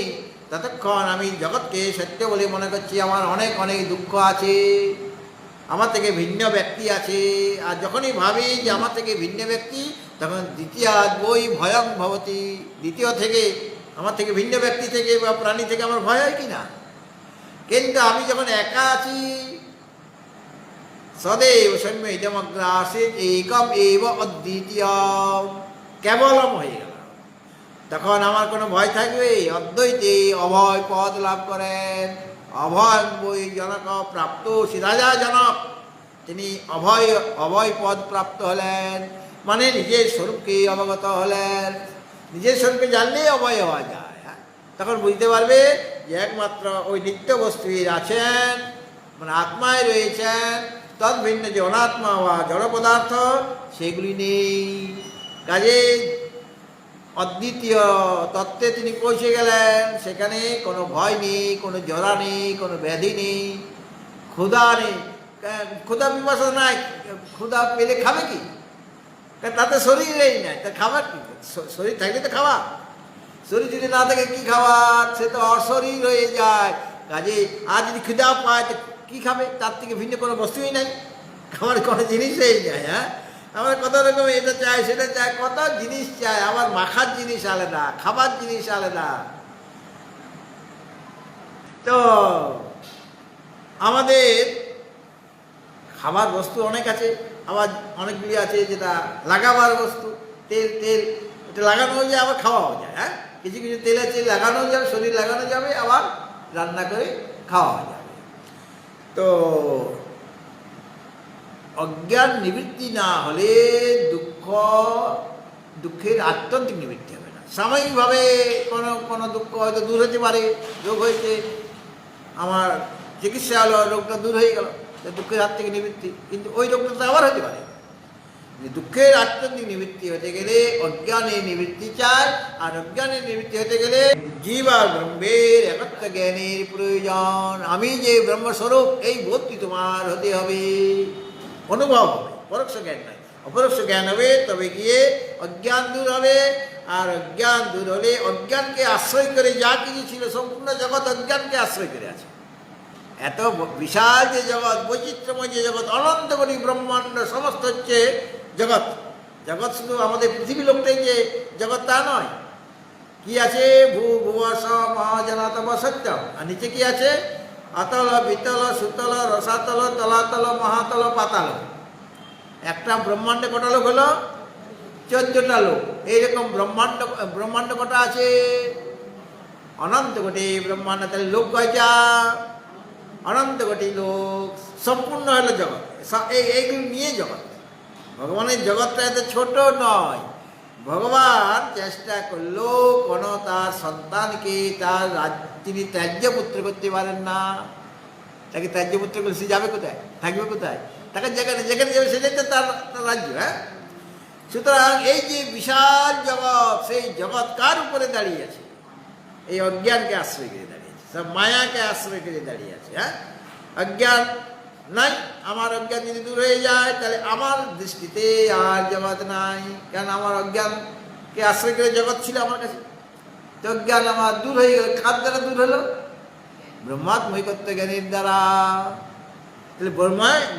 ততক্ষণ আমি জগৎকে সত্য বলে মনে করছি। আমার অনেক অনেক দুঃখ আছে, আমার থেকে ভিন্ন ব্যক্তি আছে। আর যখনই ভাবি যে আমার থেকে ভিন্ন ব্যক্তি, তখন দ্বিতীয় বই ভয়ং ভবতি, দ্বিতীয় থেকে আমার থেকে ভিন্ন ব্যক্তি থেকে বা প্রাণী থেকে আমার ভয় হয় কি না? কিন্তু আমি যখন একা আছি, সदैव সৌম্য ইদমগ্র আসিত একম এব অদ্বিতীয়ম, কেবলম হয়ে গেল, তখন আমার কোনো ভয় থাকবে? অদ্বৈতে অভয় পদ লাভ করেন। অভয় বই জনক প্রাপ্ত, সিরাজা জনক তিনি অভয় পদ প্রাপ্ত হলেন, মানে নিজের স্বরূপকে অবগত হলেন। নিজের স্বরূপকে জানলেই অভয় হওয়া যায়। তখন বুঝতে পারবে যে একমাত্র ওই নিত্য বস্তুই আছেন, মানে আত্মায় রয়েছেন, তদ ভিন্ন যে অনাত্মা বা জড় পদার্থ সেগুলি নেই। কাজে অদ্বিতীয় তত্ত্বে তিনি পৌঁছে গেলেন। সেখানে কোনো ভয় নেই, কোনো জরা নেই, কোনো ব্যাধি নেই, ক্ষুধা নেই। ক্ষুধা পিপাসা নাই, ক্ষুধা পেলে খাবে কি? তাতে শরীরেই নাই, তা খাবার কি? শরীর থাকলে তো খাওয়া, শরীর যদি না থাকে কি খাবার? সে তো অশরীর হয়ে যায়। কাজে আর যদি ক্ষুধা পায় তো কী খাবে? তার থেকে ভিন্ন কোনো বস্তুই নাই, খাবার কোনো জিনিসই নাই। হ্যাঁ, আমার কত রকম এটা চাই সেটা চাই, কত জিনিস চাই। আবার মাখার জিনিস আলাদা, খাবার জিনিস আলাদা। তো আমাদের খাবার বস্তু অনেক আছে, আবার অনেকগুলি আছে যেটা লাগাবার বস্তু। তেল এটা লাগানো যায়, আবার খাওয়াও যায়। হ্যাঁ, কিছু কিছু তেল আছে লাগানো যাবে, শরীর লাগানো যাবে, আবার রান্না করে খাওয়া যাবে। তো অজ্ঞান নিবৃত্তি না হলে দুঃখের আত্যন্তিক নিবৃত্তি হবে না। সাময়িকভাবে কোনো দুঃখ হয়তো দূর হতে পারে, রোগ হয়েছে, আমার চিকিৎসা হলো, রোগটা দূর হয়ে গেল, দুঃখের হাত থেকে নিবৃত্তি। কিন্তু ওই রোগটা তো আবার হতে পারে। দুঃখের আত্যন্তিক নিবৃত্তি হতে গেলে অজ্ঞানের নিবৃত্তি চাই, আর অজ্ঞানের নিবৃত্তি হতে গেলে জীব আর ব্রহ্মের একত্র জ্ঞানের প্রয়োজন। আমি যে ব্রহ্মস্বরূপ এই বোধটি তোমার হতে হবে, অনুভব হবে, পরোক্ষ জ্ঞান নয়। অপরোক্ষ জ্ঞান হবে, তবে গিয়ে অজ্ঞান দূর হবে। আর অজ্ঞান দূর হলে অজ্ঞানকে আশ্রয় করে যা কিছু ছিল, সম্পূর্ণ জগৎ অজ্ঞানকে আশ্রয় করে আছে। এত বিশাল যে জগৎ, বৈচিত্র্যময় যে জগৎ, অনন্ত কোটি ব্রহ্মাণ্ড সমস্ত হচ্ছে জগৎ। জগৎ শুধু আমাদের পৃথিবী লোকটাই যে জগৎ তা নয়। কি আছে? ভূ ভুবস মহাজনাতম সত্যম। আর নিচে কি আছে? অতল বিতল সুতল রসাতল তলাতল মহাতল পাতাল। একটা ব্রহ্মাণ্ডে কটা লোক হলো? 14টা লোক। এইরকম ব্রহ্মাণ্ড কটা আছে? অনন্ত কোটি ব্রহ্মাণ্ড। তাহলে লোক কয়টা? অনন্ত কোটি লোক। সম্পূর্ণ হলো জগৎ। এইগুলো নিয়ে জগৎ। ভগবানের জগৎটা এত ছোট নয়। ভগবান চেষ্টা করলেও কোনো তার সন্তানকে তিনি ত্যায্য পুত্র করতে পারেন না। তাকে ত্যায্য পুত্র করলে সে যাবে কোথায়? থাকবে কোথায়? তাকে যেখানে যাবে সেটাই তো তার রাজ্য। হ্যাঁ, সুতরাং এই যে বিশাল জগৎ, সেই জগৎ কার উপরে দাঁড়িয়ে আছে? এই অজ্ঞানকে আশ্রয় করে দাঁড়িয়ে আছে, সব মায়াকে আশ্রয় করে দাঁড়িয়ে আছে। হ্যাঁ, অজ্ঞান নাই। আমার অজ্ঞান যদি দূর হয়ে যায়, তাহলে আমার দৃষ্টিতে আর জগৎ নাই। কারণ আমার অজ্ঞানকে আশ্রয় করে জগৎ ছিল আমার কাছে। তো অজ্ঞান আমার দূর হয়ে গেল। কার দ্বারা দূর হলো? ব্রহ্মাত্মৈকত্ব জ্ঞানের দ্বারা। তাহলে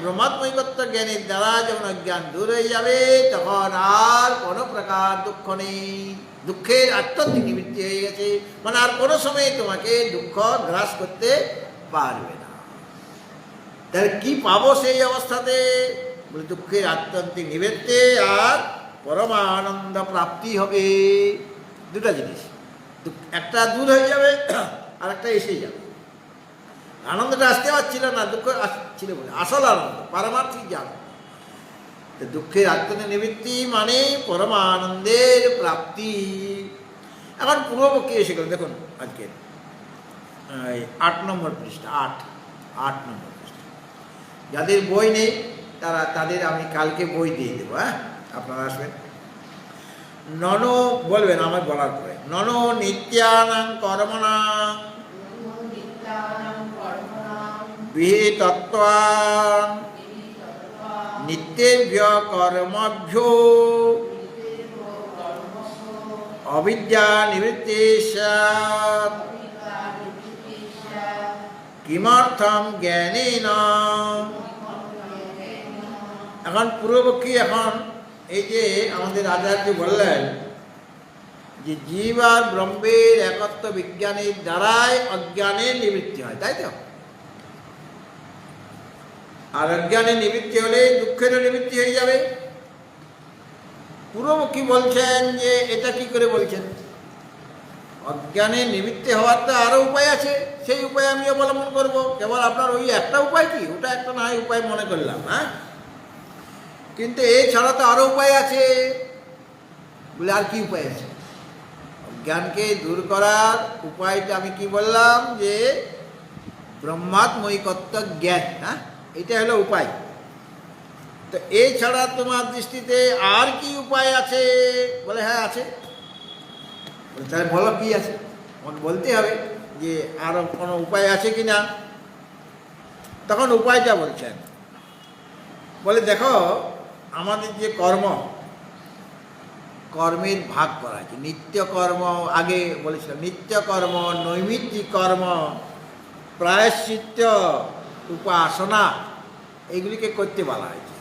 ব্রহ্মাত্মৈকত্ব জ্ঞানের দ্বারা যখন অজ্ঞান দূর হয়ে যাবে, তখন আর কোনো প্রকার দুঃখ নেই। দুঃখের আত্যন্তিক নিবৃত্তি হয়ে গেছে, মানে আর কোনো সময় তোমাকে দুঃখ গ্রাস করতে পারবে না। তাহলে কি পাবো সেই অবস্থাতে? বলে দুঃখের আত্যন্তিক নিবৃত্তি আর পরমানন্দ প্রাপ্তি হবে। দুটা জিনিস, একটা দূর হয়ে যাবে আর একটা এসে যাবে। আনন্দটা আসতে পারছিল না, দুঃখ আসছিল বলে। আসল আনন্দ, পারমার্থিক যে আনন্দ। দুঃখের আত্যন্তিক নিবৃত্তি মানে পরমানন্দের প্রাপ্তি। এখন পূর্বপক্ষে এসে গেল। দেখুন আজকে 8 নম্বর পৃষ্ঠা, 8 নম্বর পৃষ্ঠা। যাদের বই নেই তাদের আমি কালকে বই দিয়ে দেবো। হ্যাঁ, আপনারা আসবেন। নন বলবেন আমার বলার পরে, নন নিত্যানাং কর্মণাং বিহিতত্বাং নিত্যেভ্য কর্মভ্যো অবিদ্যা নিবৃত্তি স্যাৎ কিমর্থম জ্ঞানেন। এখন পূর্বপক্ষী এখন এই যে আমাদের আচার্য বললেন যে জীব আর ব্রহ্মের একত্ব বিজ্ঞানের দ্বারাই অজ্ঞানের নিবৃত্তি হয়, তাই তো? আর অজ্ঞানের নিবৃত্তি হলে দুঃখেরও নিবৃত্তি হয়ে যাবে। পূর্বমুখী বলছেন যে এটা কি করে বলছেন? অজ্ঞানের নিবৃত্তি হওয়ার তো আরও উপায় আছে, সেই উপায় আমি অবলম্বন করব। কেবল আপনার ওই একটা উপায় কি, ওটা একটা না হয় উপায় মনে করলাম, হ্যাঁ, কিন্তু এছাড়া তো আরও উপায় আছে। বলে আর কি উপায় আছে? জ্ঞানকে দূর করার উপায়টা আমি কি বললাম, যে ব্রহ্মাত্মৈকত্ব জ্ঞান, হ্যাঁ, এটা হলো উপায়। তো এছাড়া তোমার দৃষ্টিতে আর কি উপায় আছে? বলে হ্যাঁ আছে। তাহলে বলো কি আছে? আমাকে বলতে হবে যে আরও কোনো উপায় আছে কি না। তখন উপায়টা বলছেন, বলে দেখো আমাদের যে কর্মের ভাগ করা আছে। নিত্যকর্ম আগে বলেছিলাম, নিত্যকর্ম, নৈমিত্তিক কর্ম, প্রায়শ্চিত্ত, উপাসনা, এইগুলিকে করতে বলা হয়েছে।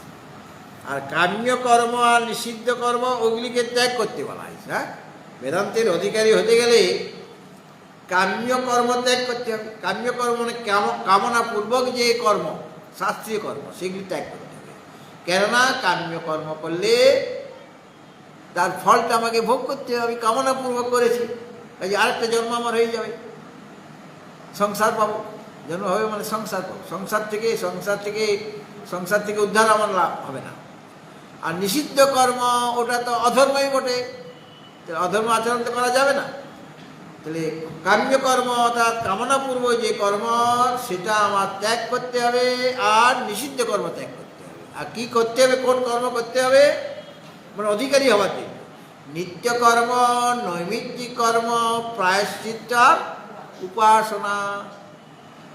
আর কাম্য কর্ম আর নিষিদ্ধ কর্ম ওগুলিকে ত্যাগ করতে বলা হয়েছে। হ্যাঁ, বেদান্তের অধিকারী হতে গেলে কাম্য কর্ম ত্যাগ করতে হবে। কাম্য কর্ম মানে কামনাপূর্বক যে কর্ম, শাস্ত্রীয় কর্ম, সেগুলি ত্যাগ করতে হবে। কেননা কাম্য কর্ম করলে তার ফলটা আমাকে ভোগ করতে হবে। আমি কামনাপূর্বক করেছি, কাজে আরেকটা জন্ম আমার হয়ে যাবে, সংসার পাবো। জন্ম হবে মানে সংসার পাবো, সংসার থেকে উদ্ধার আমার লাভ হবে না। আর নিষিদ্ধ কর্ম ওটা তো অধর্মই বটে, অধর্ম আচরণ তো করা যাবে না। তাহলে কাম্যকর্ম অর্থাৎ কামনাপূর্বক যে কর্ম, সেটা আমার ত্যাগ করতে হবে। আর নিষিদ্ধ কর্ম ত্যাগ করতে হবে। আর কি করতে হবে, কোন কর্ম করতে হবে? মানে অধিকারী হওয়ার জন্য নিত্যকর্ম, নৈমিত্তিক কর্ম, প্রায়শ্চিত্ত, উপাসনা।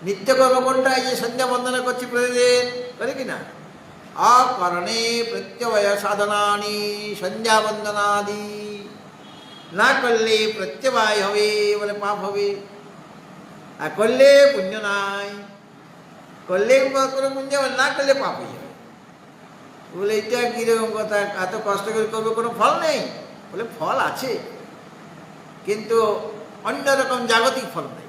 নিত্যকর্ম কোনটা? এই যে সন্ধ্যা বন্দনা করছি প্রতিদিন, করে কিনা? অকরণে প্রত্যবয় সাধনানি সন্ধ্যা বন্দনাদি। না করলে প্রত্যবায় হবে, বলে পাপ হবে। আর করলে পুণ্য নাই, করলে কোনো পুণ্য, না করলে পাপ হয়ে যাবে। বলে এটা কীরকম কথা, এত কষ্ট করে করবো, কোনো ফল নেই? বলে ফল আছে, কিন্তু অন্যরকম জাগতিক ফল নাই।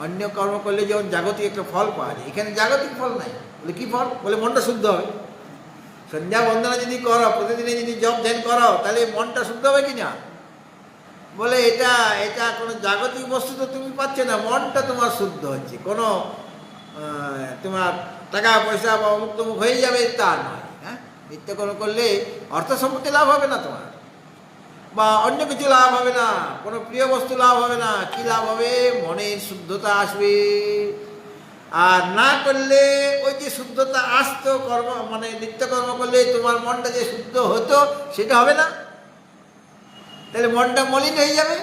অন্য কর্ম করলে যেমন জাগতিক একটা ফল পাওয়া যায়, এখানে জাগতিক ফল নাই। বলে কি ফল? বলে মনটা শুদ্ধ হবে। সন্ধ্যা বন্দনা যদি করো, প্রতিদিনে যদি জপ ধ্যান করো, তাহলে মনটা শুদ্ধ হবে কি না? বলে এটা কোনো জাগতিক বস্তু তো তুমি পাচ্ছ না, মনটা তোমার শুদ্ধ হচ্ছে। কোনো তোমার টাকা পয়সা বা অমুক তমুক হয়ে যাবে তা নয়। হ্যাঁ, নিত্যকর্ম করলে অর্থ সম্পত্তি লাভ হবে না তোমার, বা অন্য কিছু লাভ হবে না, কোনো প্রিয় বস্তু লাভ হবে না। কি লাভ হবে? মনের শুদ্ধতা আসবে। আর না করলে ওই যে শুদ্ধতা আসতো, কর্ম মানে নিত্যকর্ম করলে তোমার মনটা যে শুদ্ধ হতো, সেটা হবে না। তাহলে মনটা মলিন হয়ে যাবে।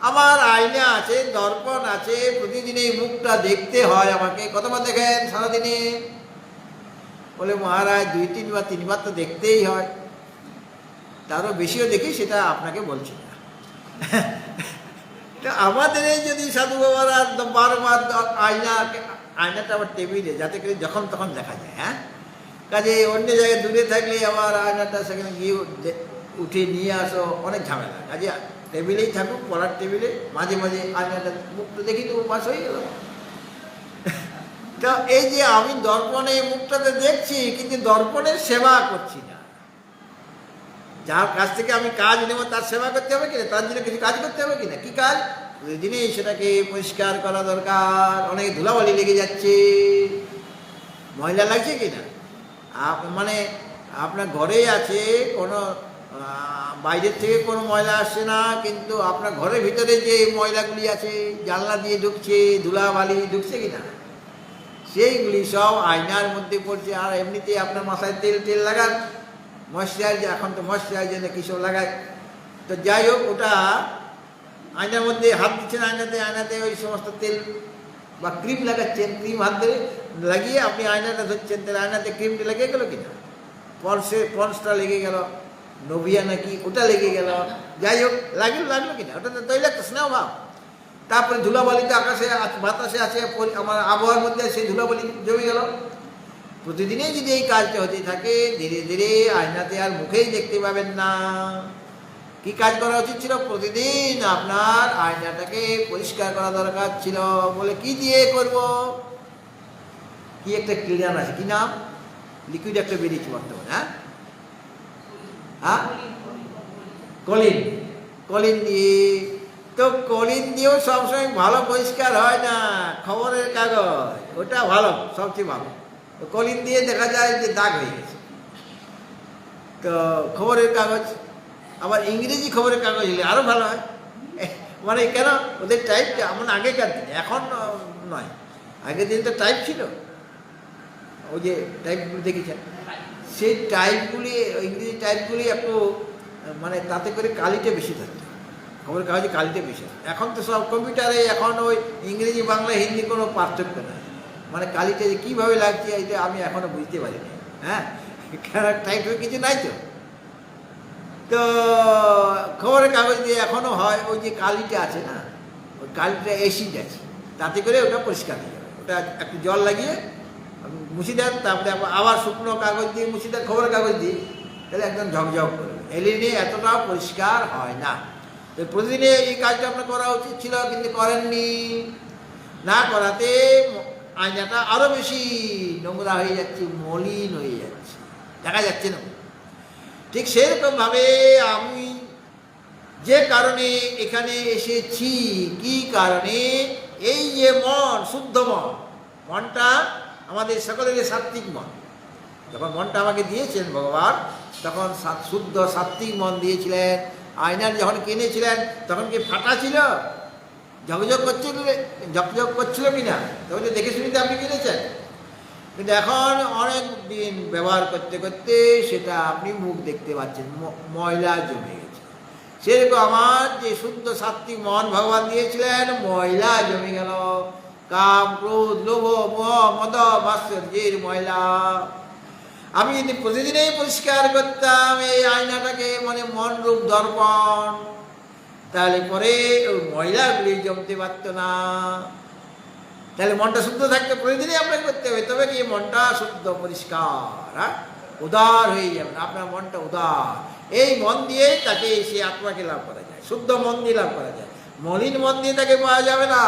আমার আয়না আছে, দর্পণ আছে, প্রতিদিন এই মুখটা দেখতে হয় আমাকে। কতবার দেখেন সারাদিনে? বলে মহারাজ 2-3 বার 3 বার তো দেখতেই হয়। তারও বেশিও দেখি, সেটা আপনাকে বলছি না। তো আমাদের এই যদি সাধু বাবারা 12 বার আয়নাটা আবার টেবিলে, যাতে করে যখন তখন দেখা যায়। হ্যাঁ, কাজে অন্য জায়গায় দূরে থাকলে আবার আয়নাটা সেখানে গিয়ে উঠে নিয়ে আসো, অনেক ঝামেলা। কাজে টেবিলেই থাকুক, পড়ার টেবিলে, মাঝে মাঝে আয়নাটা মুখটা দেখি তো পাস হয়ে গেল। তো এই যে আমি দর্পণে মুখটাতে দেখছি, কিন্তু দর্পণের সেবা করছি না। যার কাছ থেকে আমি কাজ নেব তার সেবা করতে হবে কিনা, তার জন্য কিছু কাজ করতে হবে কিনা। কি কাজ? প্রতিদিনই সেটাকে পরিষ্কার করা দরকার। অনেক ধুলাবালি লেগে যাচ্ছে, ময়লা লাগছে কিনা। মানে আপনার ঘরেই আছে, কোনো বাইরের থেকে কোনো ময়লা আসছে না, কিন্তু আপনার ঘরের ভিতরে যে ময়লাগুলি আছে, জানলা দিয়ে ঢুকছে, ধুলাবালি ঢুকছে কিনা, সেইগুলি সব আয়নার মধ্যে পড়ছে। আর এমনিতেই আপনার মাথায় তেল টেল লাগান, ময়শ্চারাইজার, এখন তো ময়শ্চারাইজার না কী সব লাগায়। তো যাই হোক, ওটা আয়নার মধ্যে হাত দিচ্ছেন, আয়নাতে ওই সমস্ত তেল বা ক্রিম লাগাচ্ছেন, ক্রিম হাত ধরে লাগিয়ে আপনি আয়নাটা ধরছেন, তাহলে আয়নাতে ক্রিমটা লেগে গেল কিনা, পন্সটা লেগে গেল, নোভিয়া নাকি ওটা লেগে গেল, যাই হোক লাগলো কিনা, ওটা তো তৈলাক্ত স্নেহ ভাব। তারপরে ধুলাবালিতে আকাশে বাতাসে আছে, আমার আবহাওয়ার মধ্যে সেই ধুলাবালি জমে গেল। প্রতিদিনই যদি এই কাজটা হতে থাকে, ধীরে ধীরে আয়নাতে আর মুখেই দেখতে পাবেন না। কি কাজ করা উচিত ছিল? প্রতিদিন আপনার আয়নাটাকে পরিষ্কার করা দরকার ছিল। বলে কি দিয়ে করব? কি একটা ক্লিনার আছে, কি নাম, লিকুইড একটা বেরিয়েছে বর্তমানে, হ্যাঁ, কলিন দিয়ে। তো কলিন দিয়েও সবসময় ভালো পরিষ্কার হয় না, খবরের কাগজ ওটা ভালো, সবচেয়ে ভালো। কলিন দিয়ে দেখা যায় যে দাগ হয়ে গেছে। তো খবরের কাগজ, আবার ইংরেজি খবরের কাগজ হলে আরও ভালো হয়। মানে কেন? ওদের টাইপটা আমার আগেকার দিনে, এখন নয়, আগের দিন তো টাইপ ছিল, ওই যে টাইপগুলি দেখেছেন, সেই টাইপগুলি, ইংরেজি টাইপগুলি একটু মানে তাতে করে কালিটা বেশি থাকতো, খবরের কাগজে কালিটা বেশি। এখন তো সব কম্পিউটারে, এখন ওই ইংরেজি বাংলা হিন্দি কোনো পার্থক্য নেই, মানে কালিটা যে কীভাবে লাগছে এটা আমি এখনও বুঝতে পারিনি। হ্যাঁ, কারণ টাইপের কিছু নাই তো। তো খবরের কাগজ দিয়ে এখনও হয়, ওই যে কালিটা আছে না, ওই কালিটা অ্যাসিড আছে, তাতে করে ওটা পরিষ্কার হয়ে যাবে। ওটা একটু জল লাগিয়ে মুছে দেন, তারপরে আবার শুকনো কাগজ দিয়ে মুছে দেন, খবরের কাগজ দিয়ে, তাহলে একদম ঝকঝক করবে। এলইডি এতটাও পরিষ্কার হয় না। তো প্রতিদিনে এই কাজটা আপনার করা উচিত ছিল, কিন্তু করেননি। না করাতে আয়নাটা আরও বেশি নোংরা হয়ে যাচ্ছে, মলিন হয়ে যাচ্ছে, দেখা যাচ্ছে না। ঠিক সেরকমভাবে আমি যে কারণে এখানে এসেছি, কি কারণে, এই যে মন, শুদ্ধ মনটা আমাদের সকলের সাত্ত্বিক মন। যখন মনটা আমাকে দিয়েছেন ভগবান, তখন শুদ্ধ সাত্ত্বিক মন দিয়েছিলেন। আয়নার যখন কিনেছিলেন তখন কি ফাটা ছিল, ঝকঝক করছিল কিনা? তখন তো দেখে শুনিতে আপনি কিনেছেন। কিন্তু এখন অনেক দিন ব্যবহার করতে করতে সেটা আপনি মুখ দেখতে পাচ্ছেন, ময়লা জমে গেছে। সেরকম আমার যে শুদ্ধ সাত্ত্বিক মন ভগবান দিয়েছিলেন, ময়লা জমে গেল। কাম, ক্রোধ, লোভ, মোহ, মদ, মাৎসর্যের ময়লা। আমি যদি প্রতিদিনই পরিষ্কার করতাম এই আয়নাটাকে, মানে মন রূপ দর্পণ, তাহলে পরে ওই ময়লাগুলি জমতে পারত না। তাহলে মনটা শুদ্ধ থাকতে প্রতিদিনই আপনাকে করতে হবে, তবে কি মনটা শুদ্ধ পরিষ্কার, হ্যাঁ, উদার হয়ে যাবে। আপনার মনটা উদার, এই মন দিয়ে তাকে সে আত্মাকে লাভ করা যায়, শুদ্ধ মন দিয়ে লাভ করা যায়। মলিন মন দিয়ে তাকে পাওয়া যাবে না,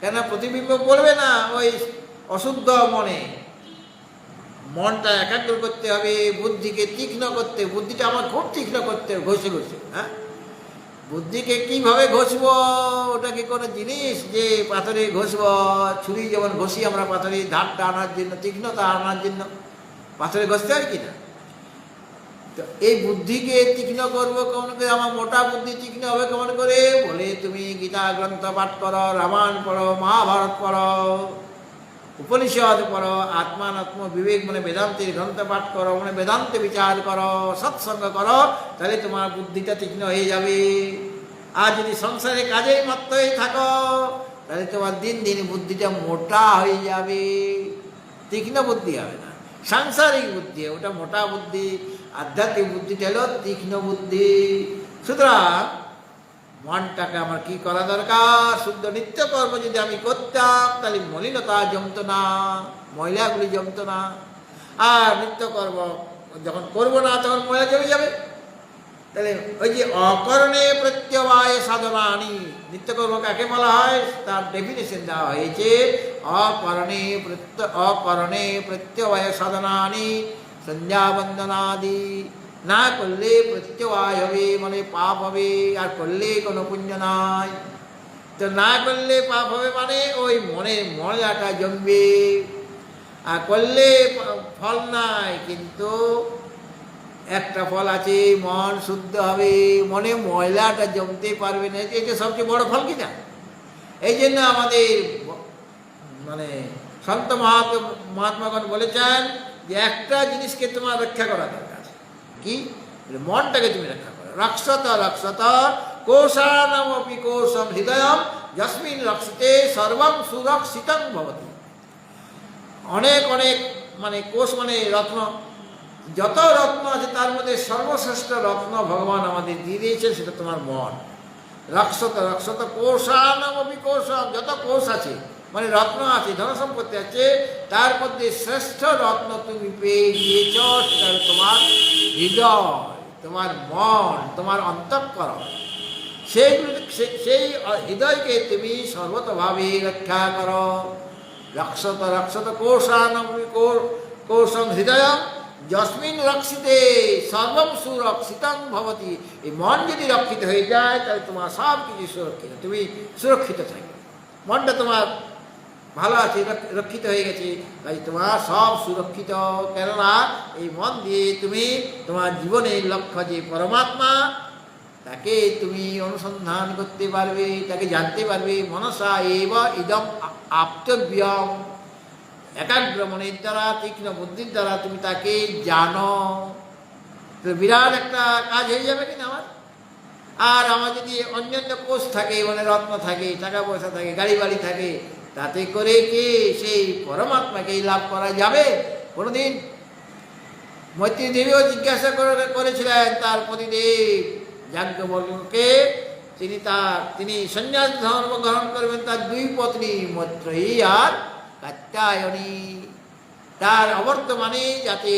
কেন? প্রতিবিম্ব পড়বে না ওই অশুদ্ধ মনে। মনটা একাগ্র করতে হবে, বুদ্ধিকে তীক্ষ্ণ করতে, বুদ্ধিটা আমার খুব তীক্ষ্ণ করতে হবে, ঘষে, হ্যাঁ। বুদ্ধিকে কীভাবে ঘষবো? ওটা কি কোনো জিনিস যে পাথরে ঘষবো? ছুরি যেমন ঘষি আমরা পাথরে, ধারটা আনার জন্য, তীক্ষ্ণতা আনার জন্য পাথরে ঘষতে হয় কিনা? তো এই বুদ্ধিকে তীক্ষ্ণ করবো কেমন করে? আমার মোটা বুদ্ধি তীক্ষ্ণ হবে কেমন করে? বলে তুমি গীতা গ্রন্থ পাঠ করো, রামায়ণ পড়ো, মহাভারত পড়ো, উপনিষদ পড়ো, আত্মানাত্ম বিবেক মানে বেদান্তের গ্রন্থ পাঠ করো, মানে বেদান্তে বিচার করো, সৎসঙ্গ করো, তাহলে তোমার বুদ্ধিটা তীক্ষ্ণ হয়ে যাবে। আর যদি সংসারে কাজেই মত্ত হয়ে থাকো, তাহলে তোমার দিন দিন বুদ্ধিটা মোটা হয়ে যাবে, তীক্ষ্ণ বুদ্ধি হবে না। সাংসারিক বুদ্ধি ওটা মোটা বুদ্ধি, আধ্যাত্মিক বুদ্ধিটা হলো তীক্ষ্ণ বুদ্ধি। সুতরাং মনটাকে আমার কি করা দরকার? শুদ্ধ নিত্যকর্ম যদি আমি করতাম, তাহলে মলিনতা জমতো না, ময়লাগুলি জমতো না। আর নিত্যকর্ম যখন করবো না, তখন ময়লা জমে যাবে। তাহলে ওই যে অকরণে প্রত্যবায় সাধনানি, নিত্যকর্ম কাকে বলা হয় তার ডেফিনেশন দেওয়া হয়েছে, অকরণে প্রত্যবায় সাধনানি সন্ধ্যা বন্দনাদি। না করলে প্রত্যয় হবে, মানে পাপ হবে, আর করলে কোনো পুণ্য নাই। তো না করলে পাপ হবে মানে ওই মনে ময়লাটা জমবে, আর করলে ফল নাই। কিন্তু একটা ফল আছে, মন শুদ্ধ হবে, মনে ময়লাটা জমতে পারবে না। এটা সবচেয়ে বড় ফল কিনা? এই জন্য আমাদের মানে সন্ত মহাত্মাগণ বলেছেন যে একটা জিনিসকে তোমার রক্ষা করা দরকার। কি? মনটাকে তুমি রক্ষা করো। রক্ষত রক্ষত কোষাণমপি কোষম হৃদয়ম যস্মিন রক্ষিতে সর্বম সুরক্ষিতং ভবতি। অনেক অনেক মানে কোষ মানে রত্ন, যত রত্ন আছে তার মধ্যে সর্বশ্রেষ্ঠ রত্ন ভগবান আমাদের দিয়ে দিয়েছেন, সেটা তোমার মন। রক্ষত রক্ষত কোষাণমপি কোষম, যত কোষ আছে মানে রত্ন আছে, ধন সম্পত্তি আছে, তার মধ্যে শ্রেষ্ঠ রত্ন তুমি পেয়ে গিয়েছ, সেটা তোমার হৃদয়, তোমার মন, তোমার অন্তঃকরণ। সেই হৃদয়কে তুমি সর্বতভাবে রক্ষা করো। রক্ষত রক্ষত কোষাণমপি কোষম হৃদয়ম যস্মিন রক্ষিতে সর্বম সুরক্ষিতং ভবতি। এই মন যদি রক্ষিত হয়ে যায় তাহলে তোমার সব কিছু সুরক্ষিত, তুমি সুরক্ষিত থাকবে। মনটা তোমার ভালো আছে, রক্ষিত হয়ে গেছে, তাই তোমার সব সুরক্ষিত। কেননা এই মন দিয়ে তুমি তোমার জীবনের লক্ষ্য যে পরমাত্মা, তাকে তুমি অনুসন্ধান করতে পারবে, তাকে জানতে পারবে। মনসা এব ইদম আপ্তব্যম, একাগ্র মনের দ্বারা, তীক্ষ্ণ বুদ্ধির দ্বারা তুমি তাকে জানো। তো বিরাট একটা কাজ হয়ে যাবে কিনা আমার। আর আমার যদি অন্যান্য কোষ থাকে, মানে রত্ন থাকে, টাকা পয়সা থাকে, গাড়ি বাড়ি থাকে, তাতে করে কি সেই পরমাত্মাকে লাভ করা যাবে কোনোদিন? মৈত্রী দেবীও জিজ্ঞাসা করেছিলেন তার পতিদেব যাজ্ঞবল্ক্যকে। তিনি সন্ন্যাস ধর্ম গ্রহণ করবেন তার দুই পত্নী মৈত্রেয়ী আর কাত্যায়নী। তার অবর্তমানে যাতে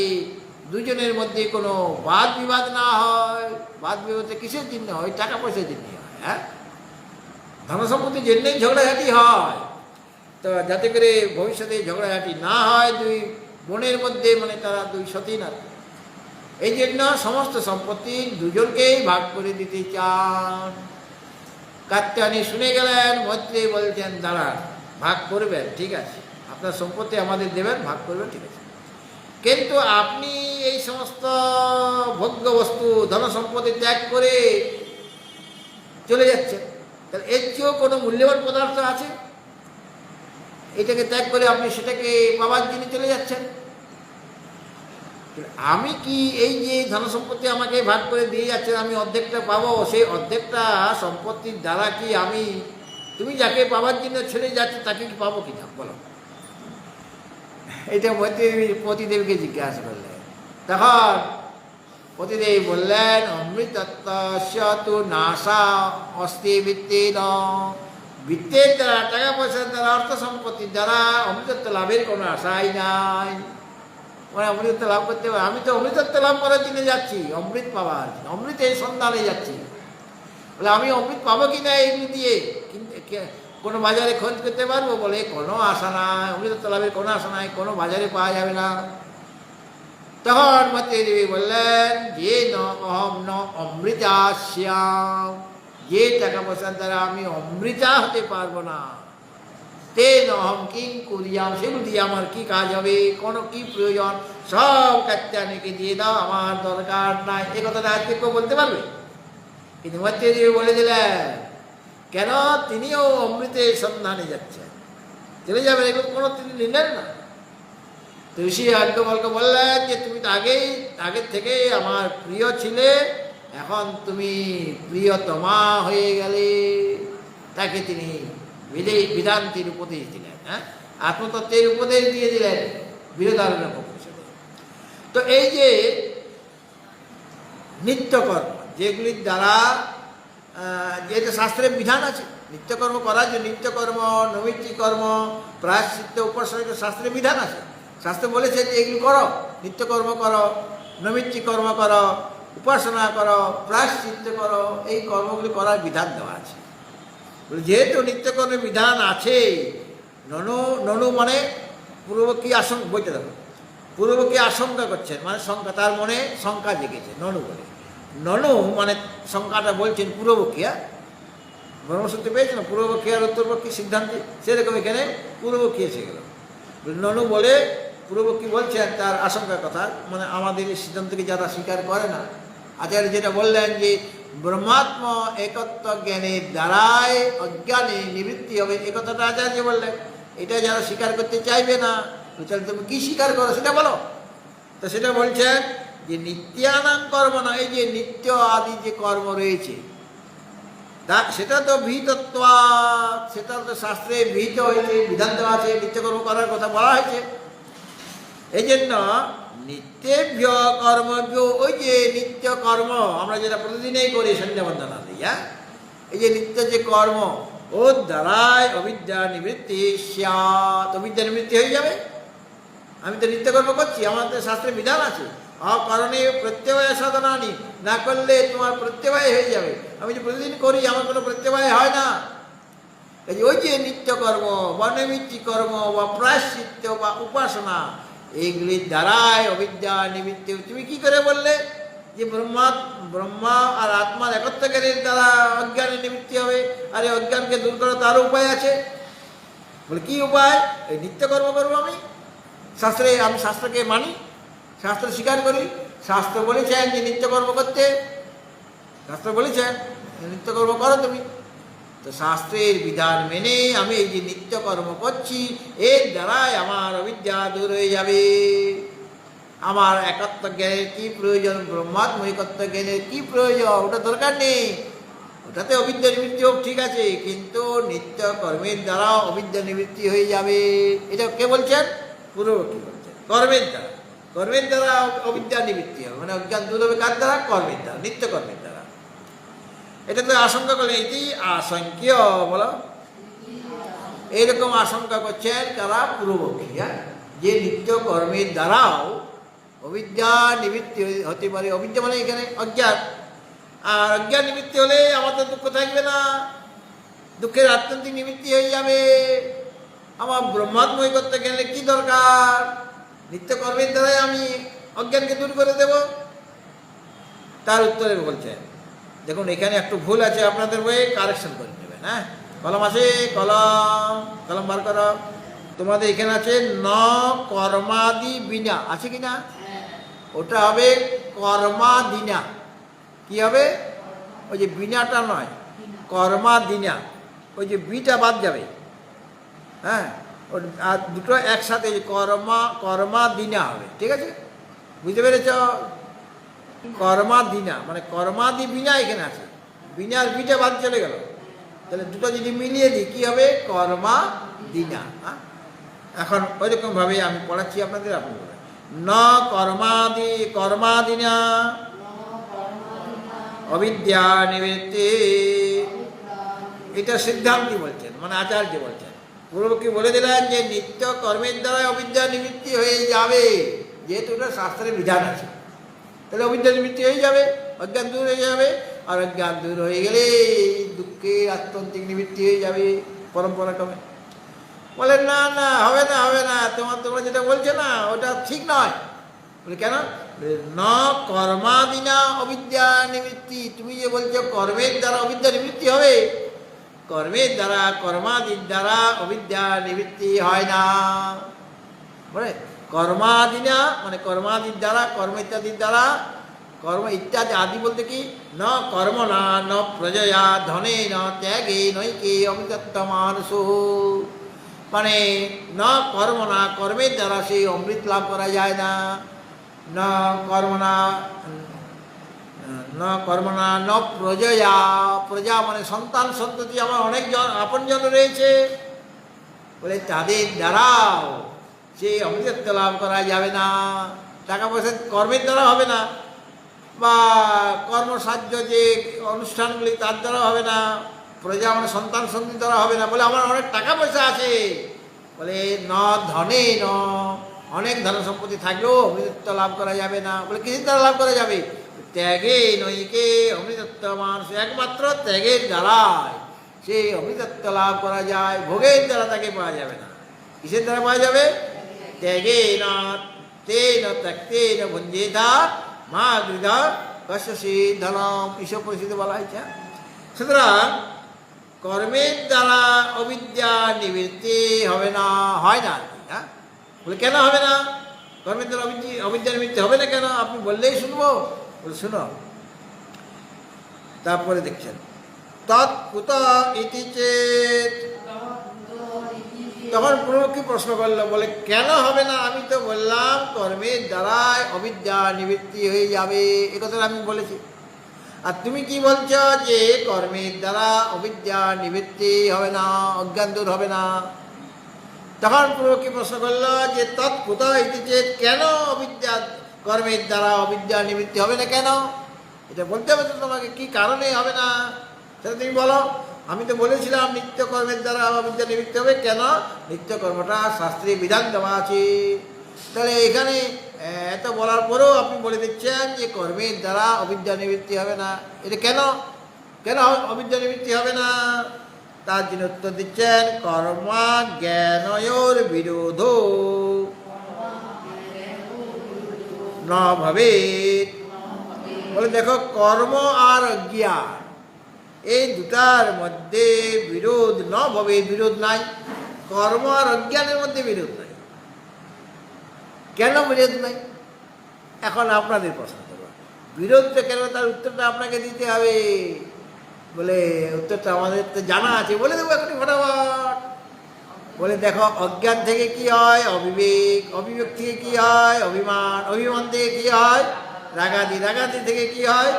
দুজনের মধ্যে কোনো বাদ বিবাদ না হয়। বাদ বিবাদ কিসের জন্য হয়? টাকা পয়সার জন্য হয়। হ্যাঁ, ধনসম্পত্তির জন্যই ঝগড়াঝাটি হয়। তো যাতে করে ভবিষ্যতে ঝগড়াঝাটি না হয় দুই বোনের মধ্যে, মানে তারা দুই সতী না, এই জন্য সমস্ত সম্পত্তি দুজনকেই ভাগ করে দিতে চান। কাত্যায়নী শুনে গেলেন, মৈত্রেয়ী বলছেন দাঁড়ান, ভাগ করবেন ঠিক আছে, আপনার সম্পত্তি আমাদের দেবেন, ভাগ করবেন ঠিক আছে, কিন্তু আপনি এই সমস্ত ভোগ্য বস্তু ধন সম্পত্তি ত্যাগ করে চলে যাচ্ছেন, তাহলে এর চেয়েও কোনো মূল্যবান পদার্থ আছে? এটাকে ত্যাগ করে আপনি সেটাকে পাওয়ার জন্য চলে যাচ্ছেন। আমি কি এই যে ধন সম্পত্তি আমাকে ভাগ করে দিয়ে যাচ্ছেন, আমি অর্ধেকটা পাবো, সেই অর্ধেকটা সম্পত্তির দ্বারা কি আমি, তুমি যাকে পাওয়ার জন্য ছেড়ে যাচ্ছে তাকে কি পাবো কিনা বলো? এটা পতিদেবীকে জিজ্ঞাসা করলেন। তখন পতিদেবী বললেন, অমৃতত্ব তু নাশা অস্তি বৃত্তেন। বৃত্তের দ্বারা, টাকা পয়সার দ্বারা, অর্থ সম্পত্তির দ্বারা অমৃতত্ব লাভের কোনো আশাই নাই। মানে অমৃতত্ব লাভ করতে হবে, আমি তো অমৃতত্ব লাভ করার জন্য যাচ্ছি, অমৃত পাওয়ার, অমৃতের সন্ধানে যাচ্ছি। বলে আমি অমৃত পাবো কি না এগুলি দিয়ে, কিন্তু কোনো বাজারে খোঁজ করতে পারবো? বলে কোনো আশা নাই, অমৃতত্ব লাভের কোনো আশা নাই, কোনো বাজারে পাওয়া যাবে না। তখন মৈত্রেয়ী বললেন, যে অহম ন অমৃতাস্যাম, যে টাকা পয়সার দ্বারা আমি অমৃতা হতে পারবো না, তে নহম কিং কুরিয়াম, সেগুলো দিয়ে আমার কি কাজ হবে, কোনো কি প্রয়োজন, সব কাত্যায়নীকে দিয়ে দাও, আমার দরকার নাই। এ কথাটা আজকে কেউ বলতে পারবে? কিন্তু মৈত্রেয়ী বলে দিলেন, কেন? তিনিও অমৃতের সন্ধানে যাচ্ছেন, চলে যাবেন, এগুলো কোনো তিনি নিলেন না। তো ঋষি যাজ্ঞবল্ক্য বললেন যে তুমি তো আগের থেকে আমার প্রিয় ছিলে, এখন তুমি প্রিয়তমা হয়ে গেলে। তাকে তিনি বিধান্তির উপদেশ দিলেন, হ্যাঁ, আত্মতত্ত্বের উপদেশ দিয়ে দিলেন বীরধারণের উপনিষদে। তো এই যে নিত্যকর্ম, যেগুলির দ্বারা, যেহেতু শাস্ত্রের বিধান আছে নিত্যকর্ম করার জন্য, নিত্যকর্ম, নৈমিত্তিক কর্ম, প্রায়শ্চিত্ত, উপাসনা, শাস্ত্রের বিধান আছে। শাস্ত্র বলেছে যে এগুলো করো, নিত্যকর্ম করো, নৈমিত্তিক কর্ম করো, উপাসনা করো, প্রায়শ্চিত্ত করো, এই কর্মগুলি করার বিধান দেওয়া আছে। যেহেতু নিত্যকর্মের বিধান আছে, ননু মানে পূর্ববর্তী আশঙ্কা, বইতে দেখো, পূর্ববর্তী আশঙ্কা করছেন, মানে শঙ্কা, তার মনে শঙ্কা জেগেছে, ননু বলে। ননু মানে শঙ্কাটা বলছেন পূর্ববর্তী, ব্রহ্মসূত্রে পেয়েছে না, পূর্ববর্তী আর উত্তরপক্ষী সিদ্ধান্তে, সেরকম এখানে পূর্ববর্তী এসে গেল। ননু বলে পূর্ববর্তী বলছেন তার আশঙ্কার কথা, মানে আমাদের এই সিদ্ধান্তকে যারা স্বীকার করে না। আচার্য যেটা বললেন যে ব্রহ্মাত্ম একত্ব জ্ঞানের দ্বারাই অজ্ঞানে নিবৃত্তি হবে, এ কথাটা আচার্য বললেন। এটা যারা স্বীকার করতে চাইবে না, তাহলে তুমি কি স্বীকার করো সেটা বলো। তো সেটা বলছেন যে নিত্যানাং কর্ম না, এই যে নিত্য আদি যে কর্ম রয়েছে সেটা তো বিহিতত্ব, সেটা তো শাস্ত্রে বিহিত হয়েছে, বিধান দেওয়া আছে, নিত্যকর্ম করার কথা বলা হয়েছে। এই জন্য নিত্যেভ্য কর্মভ্য, ওই যে নিত্য কর্ম আমরা যেটা প্রতিদিনই করি সন্ধ্যা বন্দনা দিয়া, এই যে নিত্য যে কর্ম ওর দ্বারাই অবিদ্যা নিবৃত্তি স্যাৎ, অবিদ্যা নিবৃত্তি হয়ে যাবে। আমি তো নিত্যকর্ম করছি, আমার তো শাস্ত্রের বিধান আছে, অকারণে প্রত্যবায় সাধনা নি, না করলে তোমার প্রত্যবায় হয়ে যাবে। আমি যে প্রতিদিন করি আমার কোনো প্রত্যবায় হয় না। এই যে ওই যে নিত্যকর্ম বা নৈমিত্তিক কর্ম বা প্রায়শ্চিত্ত বা উপাসনা, এইগুলির দ্বারাই অবিদ্যা নিবৃত্তি। তুমি কি করে বললে যে ব্রহ্মা আর আত্মার একত্র জ্ঞানের দ্বারা অজ্ঞানের নিবৃত্তি হবে? আরে অজ্ঞানকে দূর করা তারও উপায় আছে। বলে কি উপায়? এই নিত্যকর্ম করবো আমি শাস্ত্রকে মানি, শাস্ত্র স্বীকার করি। শাস্ত্র বলেছেন যে নিত্যকর্ম করতে, শাস্ত্র বলেছেন নিত্যকর্ম করো তুমি। তো শাস্ত্রের বিধান মেনে আমি এই যে নিত্যকর্ম করছি, এর দ্বারাই আমার অবিদ্যা দূর হয়ে যাবে। আমার একত্ব জ্ঞানের কি প্রয়োজন? ব্রহ্মাত্মৈকত্ব জ্ঞানের কি প্রয়োজন? ওটা দরকার নেই। ওটাতে অবিদ্যা নিবৃত্তি হোক, ঠিক আছে, কিন্তু নিত্য কর্মের দ্বারা অবিদ্যা নিবৃত্তি হয়ে যাবে। এটা কে বলছেন? পূর্ববর্তী বলছেন কর্মের দ্বারা অবিদ্যা নিবৃত্তি হবে, মানে অজ্ঞান দূর হবে কার দ্বারা? কর্মের দ্বারা, নিত্য কর্মের দ্বারা। এটা তো আশঙ্কা করলেন, এটি আশঙ্ক্য বলো। এইরকম আশঙ্কা করছেন কারা? পূর্ববর্তী, যে নিত্য কর্মের দ্বারাও অবিদ্যা নিবৃত্তি হতে পারে। অবিদ্যা মানে এখানে অজ্ঞান, আর অজ্ঞান নিবৃত্তি হলে আমাদের দুঃখ থাকবে না, দুঃখের আত্যন্তিক নিবৃত্তি হয়ে যাবে। আমার ব্রহ্মাত্ময় করতে গেলে কি দরকার? নিত্যকর্মের দ্বারাই আমি অজ্ঞানকে দূর করে দেব। তার উত্তরে বলছেন, দেখুন এখানে একটু ভুল আছে, আপনাদের বইয়ে কারেকশন করে নেবেন। হ্যাঁ, কলম আছে, কলম বার করো। তোমাদের এখানে আছে ন কর্মাদি বিনা, আছে কি না? ওটা হবে কর্মাদিনা। কি হবে? ওই যে বিনাটা নয়, কর্মাদিনা, ওই যে বিটা বাদ যাবে। হ্যাঁ, আর দুটো একসাথে কর্মাদিনা হবে, ঠিক আছে? বুঝতে পেরেছ? কর্মাদিনা মানে কর্মাদি বিনা এখানে আছে, বিনার বিটা বাদ চলে গেল, তাহলে দুটো যদি মিলিয়ে দিই কি হবে? কর্মাদিনা। হ্যাঁ, এখন ওইরকমভাবে আমি পড়াচ্ছি আপনাদের, আপনি বলেন ন কর্মাদিনা অবিদ্যা নিবৃত্তি। এটা সিদ্ধান্তি বলছেন, মানে আচার্য বলছেন। পূর্ববর্তী বলে দিলেন যে নিত্য কর্মের দ্বারা অবিদ্যা নিবৃত্তি হয়ে যাবে, যেহেতু ওটা শাস্ত্রের বিধান আছে, তাহলে অবিদ্যা নিবৃত্তি হয়ে যাবে, অজ্ঞান দূর হয়ে যাবে। আর অজ্ঞান দূর হয়ে গেলে দুঃখের আত্যন্তিক নিবৃত্তি হয়ে যাবে পরম্পরা ক্রমে। বলে না না, হবে না, তোমরা যেটা বলছো না ওটা ঠিক নয়। বলে কেন? ন কর্মাদিনা অবিদ্যা নিবৃত্তি। তুমি যে বলছো কর্মের দ্বারা অবিদ্যা নিবৃত্তি হবে, কর্মের দ্বারা কর্মাদির দ্বারা অবিদ্যা নিবৃত্তি হয় না। বলে কর্মাদিনা মানে কর্মাদির দ্বারা, কর্ম ইত্যাদির দ্বারা, কর্ম ইত্যাদি আদি বলতে কি? ন কর্ম না ন প্রজয়া ধনে ন ত্যাগে নৈকে অমৃতত্ব মানুষ। মানে ন কর্ম না, কর্মের দ্বারা সেই অমৃত লাভ করা যায় না। ন কর্ম না ন প্রজয়া, প্রজা মানে সন্তান সন্ততি, আমার অনেকজন আপনজন রয়েছে, বলে তাদের দ্বারাও সেই অমৃতত্ব লাভ করা যাবে না। টাকা পয়সা কর্মের দ্বারা হবে না, বা কর্মসাহায্য যে অনুষ্ঠানগুলি তার দ্বারা হবে না, প্রজা মানে সন্তান সন্ততি দ্বারা হবে না। বলে আমার অনেক টাকা পয়সা আছে, বলে ন ধনে ন, অনেক ধন সম্পত্তি থাকলেও অমৃতত্ব লাভ করা যাবে না। বলে কিসের দ্বারা লাভ করা যাবে? ত্যাগে নৈকে অমৃতত্ব মানুষ, একমাত্র ত্যাগের দ্বারাই সেই অমৃতত্ব লাভ করা যায়, ভোগের দ্বারা তাকে পাওয়া যাবে না। কিসের দ্বারা পাওয়া যাবে? ত্যাগে না তেন ত্যক্তেন ভঞ্জেতা মা গৃধ কশ্যসি ধনম, ঈশ্বর পরিস্থিতি বলা হয়েছে। সুতরাং কর্মের দ্বারা অবিদ্যা নিবৃত্তি হবে না, হয় না। হ্যাঁ, বলে কেন হবে না? কর্মের দ্বারা অবিদ্যা নিবৃত্তি হবে না কেন? আপনি বললেই শুনবো। বলে শুনো, তারপরে দেখছেন তৎকুত ইতি চেত তখন প্রভু প্রশ্ন করলো, বলে কেন হবে না? আমি তো বললাম কর্মের দ্বারাই অবিদ্যা নিবৃত্তি হয়ে যাবে, এ কথাটা আমি বলেছি। আর তুমি কি বলছো যে কর্মের দ্বারা অবিদ্যা নিবৃত্তি হবে না, অজ্ঞান দূর হবে না। তখন প্রভু প্রশ্ন করলো যে তৎকুত ইতি চেত, কেন অবিদ্যা কর্মের দ্বারা অবিদ্যা নিবৃত্তি হবে না, কেন? এটা বলতে হবে তো তোমাকে, কি কারণে হবে না সেটা তুমি বলো। আমি তো বলেছিলাম নিত্য কর্মের দ্বারা অবিদ্যা নিবৃত্তি হবে। কেন? নিত্য কর্মটা শাস্ত্রে বিধান দেওয়া আছে। তাহলে এখানে এত বলার পরেও আপনি বলে দিচ্ছেন যে কর্মের দ্বারা অবিদ্যা নিবৃত্তি হবে না, এটা কেন? কেন অবিদ্যা নিবৃত্তি হবে না? তার জন্য উত্তর দিচ্ছেন কর্মা জ্ঞানয়োর বিরোধ না ভাবে। বলে দেখো, কর্ম আর জ্ঞান এই দুটার মধ্যে বিরোধ ন ভাবে, বিরোধ নাই। কর্ম আর অজ্ঞানের মধ্যে বিরোধ নাই। কেন বিরোধ নাই? এখন আপনাদের প্রশ্ন করবো, বিরোধটা কেন, তার উত্তরটা আপনাকে দিতে হবে। বলে উত্তরটা আমাদের তো জানা আছে, বলে দেবো এখনই ফটাফট। বলে দেখো, অজ্ঞান থেকে কি হয়? অবিবেক। অবিবেক থেকে কি হয়? অভিমান। অভিমান থেকে কি হয়? রাগাদি। রাগাদি থেকে কি হয়?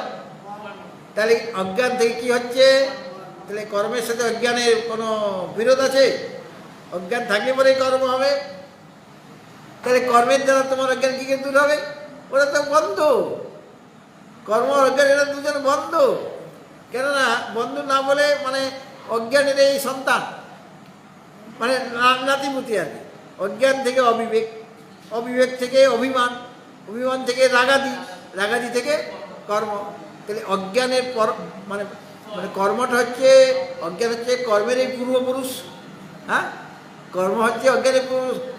তাহলে অজ্ঞান থেকে কি হচ্ছে? তাহলে কর্মের সাথে অজ্ঞানের কোনো বিরোধ আছে? অজ্ঞান থাকলে পরেই কর্ম হবে। তাহলে কর্মের দ্বারা তোমার অজ্ঞান কি দূর হবে? ওরা তো বন্ধ। কর্ম আর অজ্ঞান এরা দুজন বন্ধ। কেননা বন্ধু না বলে মানে অজ্ঞানের এই সন্তান, মানে নাতিপুতি আর কি। অজ্ঞান থেকে অবিবেক, অবিবেক থেকে অভিমান, অভিমান থেকে রাগাদি, রাগাদি থেকে কর্ম। তাহলে অজ্ঞানের পর মানে মানে কর্মটা হচ্ছে, অজ্ঞান হচ্ছে কর্মের এই পূর্বপুরুষ। হ্যাঁ, কর্ম হচ্ছে অজ্ঞানের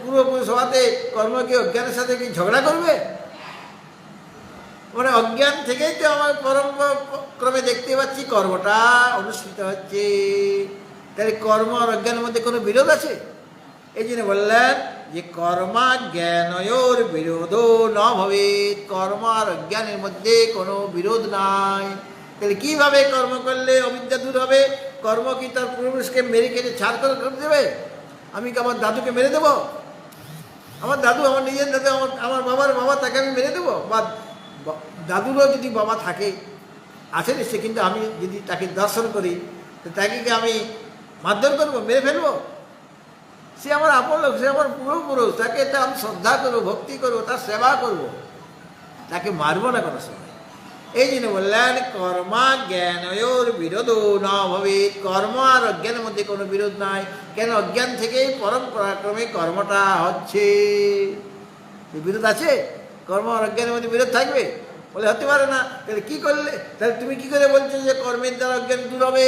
পূর্বপুরুষ হওয়াতে কর্ম কি অজ্ঞানের সাথে কি ঝগড়া করবে? মানে অজ্ঞান থেকেই তো আমার পরমক্রমে দেখতে পাচ্ছি কর্মটা অনুষ্ঠিত হচ্ছে। তাহলে কর্ম আর অজ্ঞানের মধ্যে কোনো বিরোধ আছে? এই জন্য বললেন যে কর্মা জ্ঞানয়োর বিরোধ ন ভবে। কর্ম আর অজ্ঞানের মধ্যে কোনো বিরোধ নাই। তাহলে কিভাবে কর্ম করলে অবিদ্যা দূর হবে? কর্ম কি তার পূর্বপুরুষকে মেরে কেটে ছাড় করে দেবে? আমি কি আমার দাদুকে মেরে দেবো? আমার দাদু, আমার নিজের দাদু, আমার বাবার বাবা, তাকে আমি মেরে দেবো? বা দাদুরও যদি বাবা থাকে, আছে সে, কিন্তু আমি যদি তাকে দর্শন করি, তো তাকে কি আমি মারধর করবো, মেরে ফেলবো? সে আমার আপন লোক, সে আমার পূর্বপুরুষ, তাকে এটা আমি শ্রদ্ধা করবো, ভক্তি করবো, তার সেবা করবো, তাকে মারবো না কোনো সময়। এই জন্য বললেন কর্মা জ্ঞানয়োর বিরোধ না ভবে। কর্ম আর অজ্ঞানের মধ্যে কোনো বিরোধ নাই। কেন? অজ্ঞান থেকেই পরম্পরাক্রমে কর্মটা হচ্ছে। বিরোধ আছে? কর্ম আর অজ্ঞানের মধ্যে বিরোধ থাকবে? বলে হতে পারে না। তাহলে কি করলে? তাহলে তুমি কি করে বলছো যে কর্মের দ্বারা অজ্ঞান দূর হবে,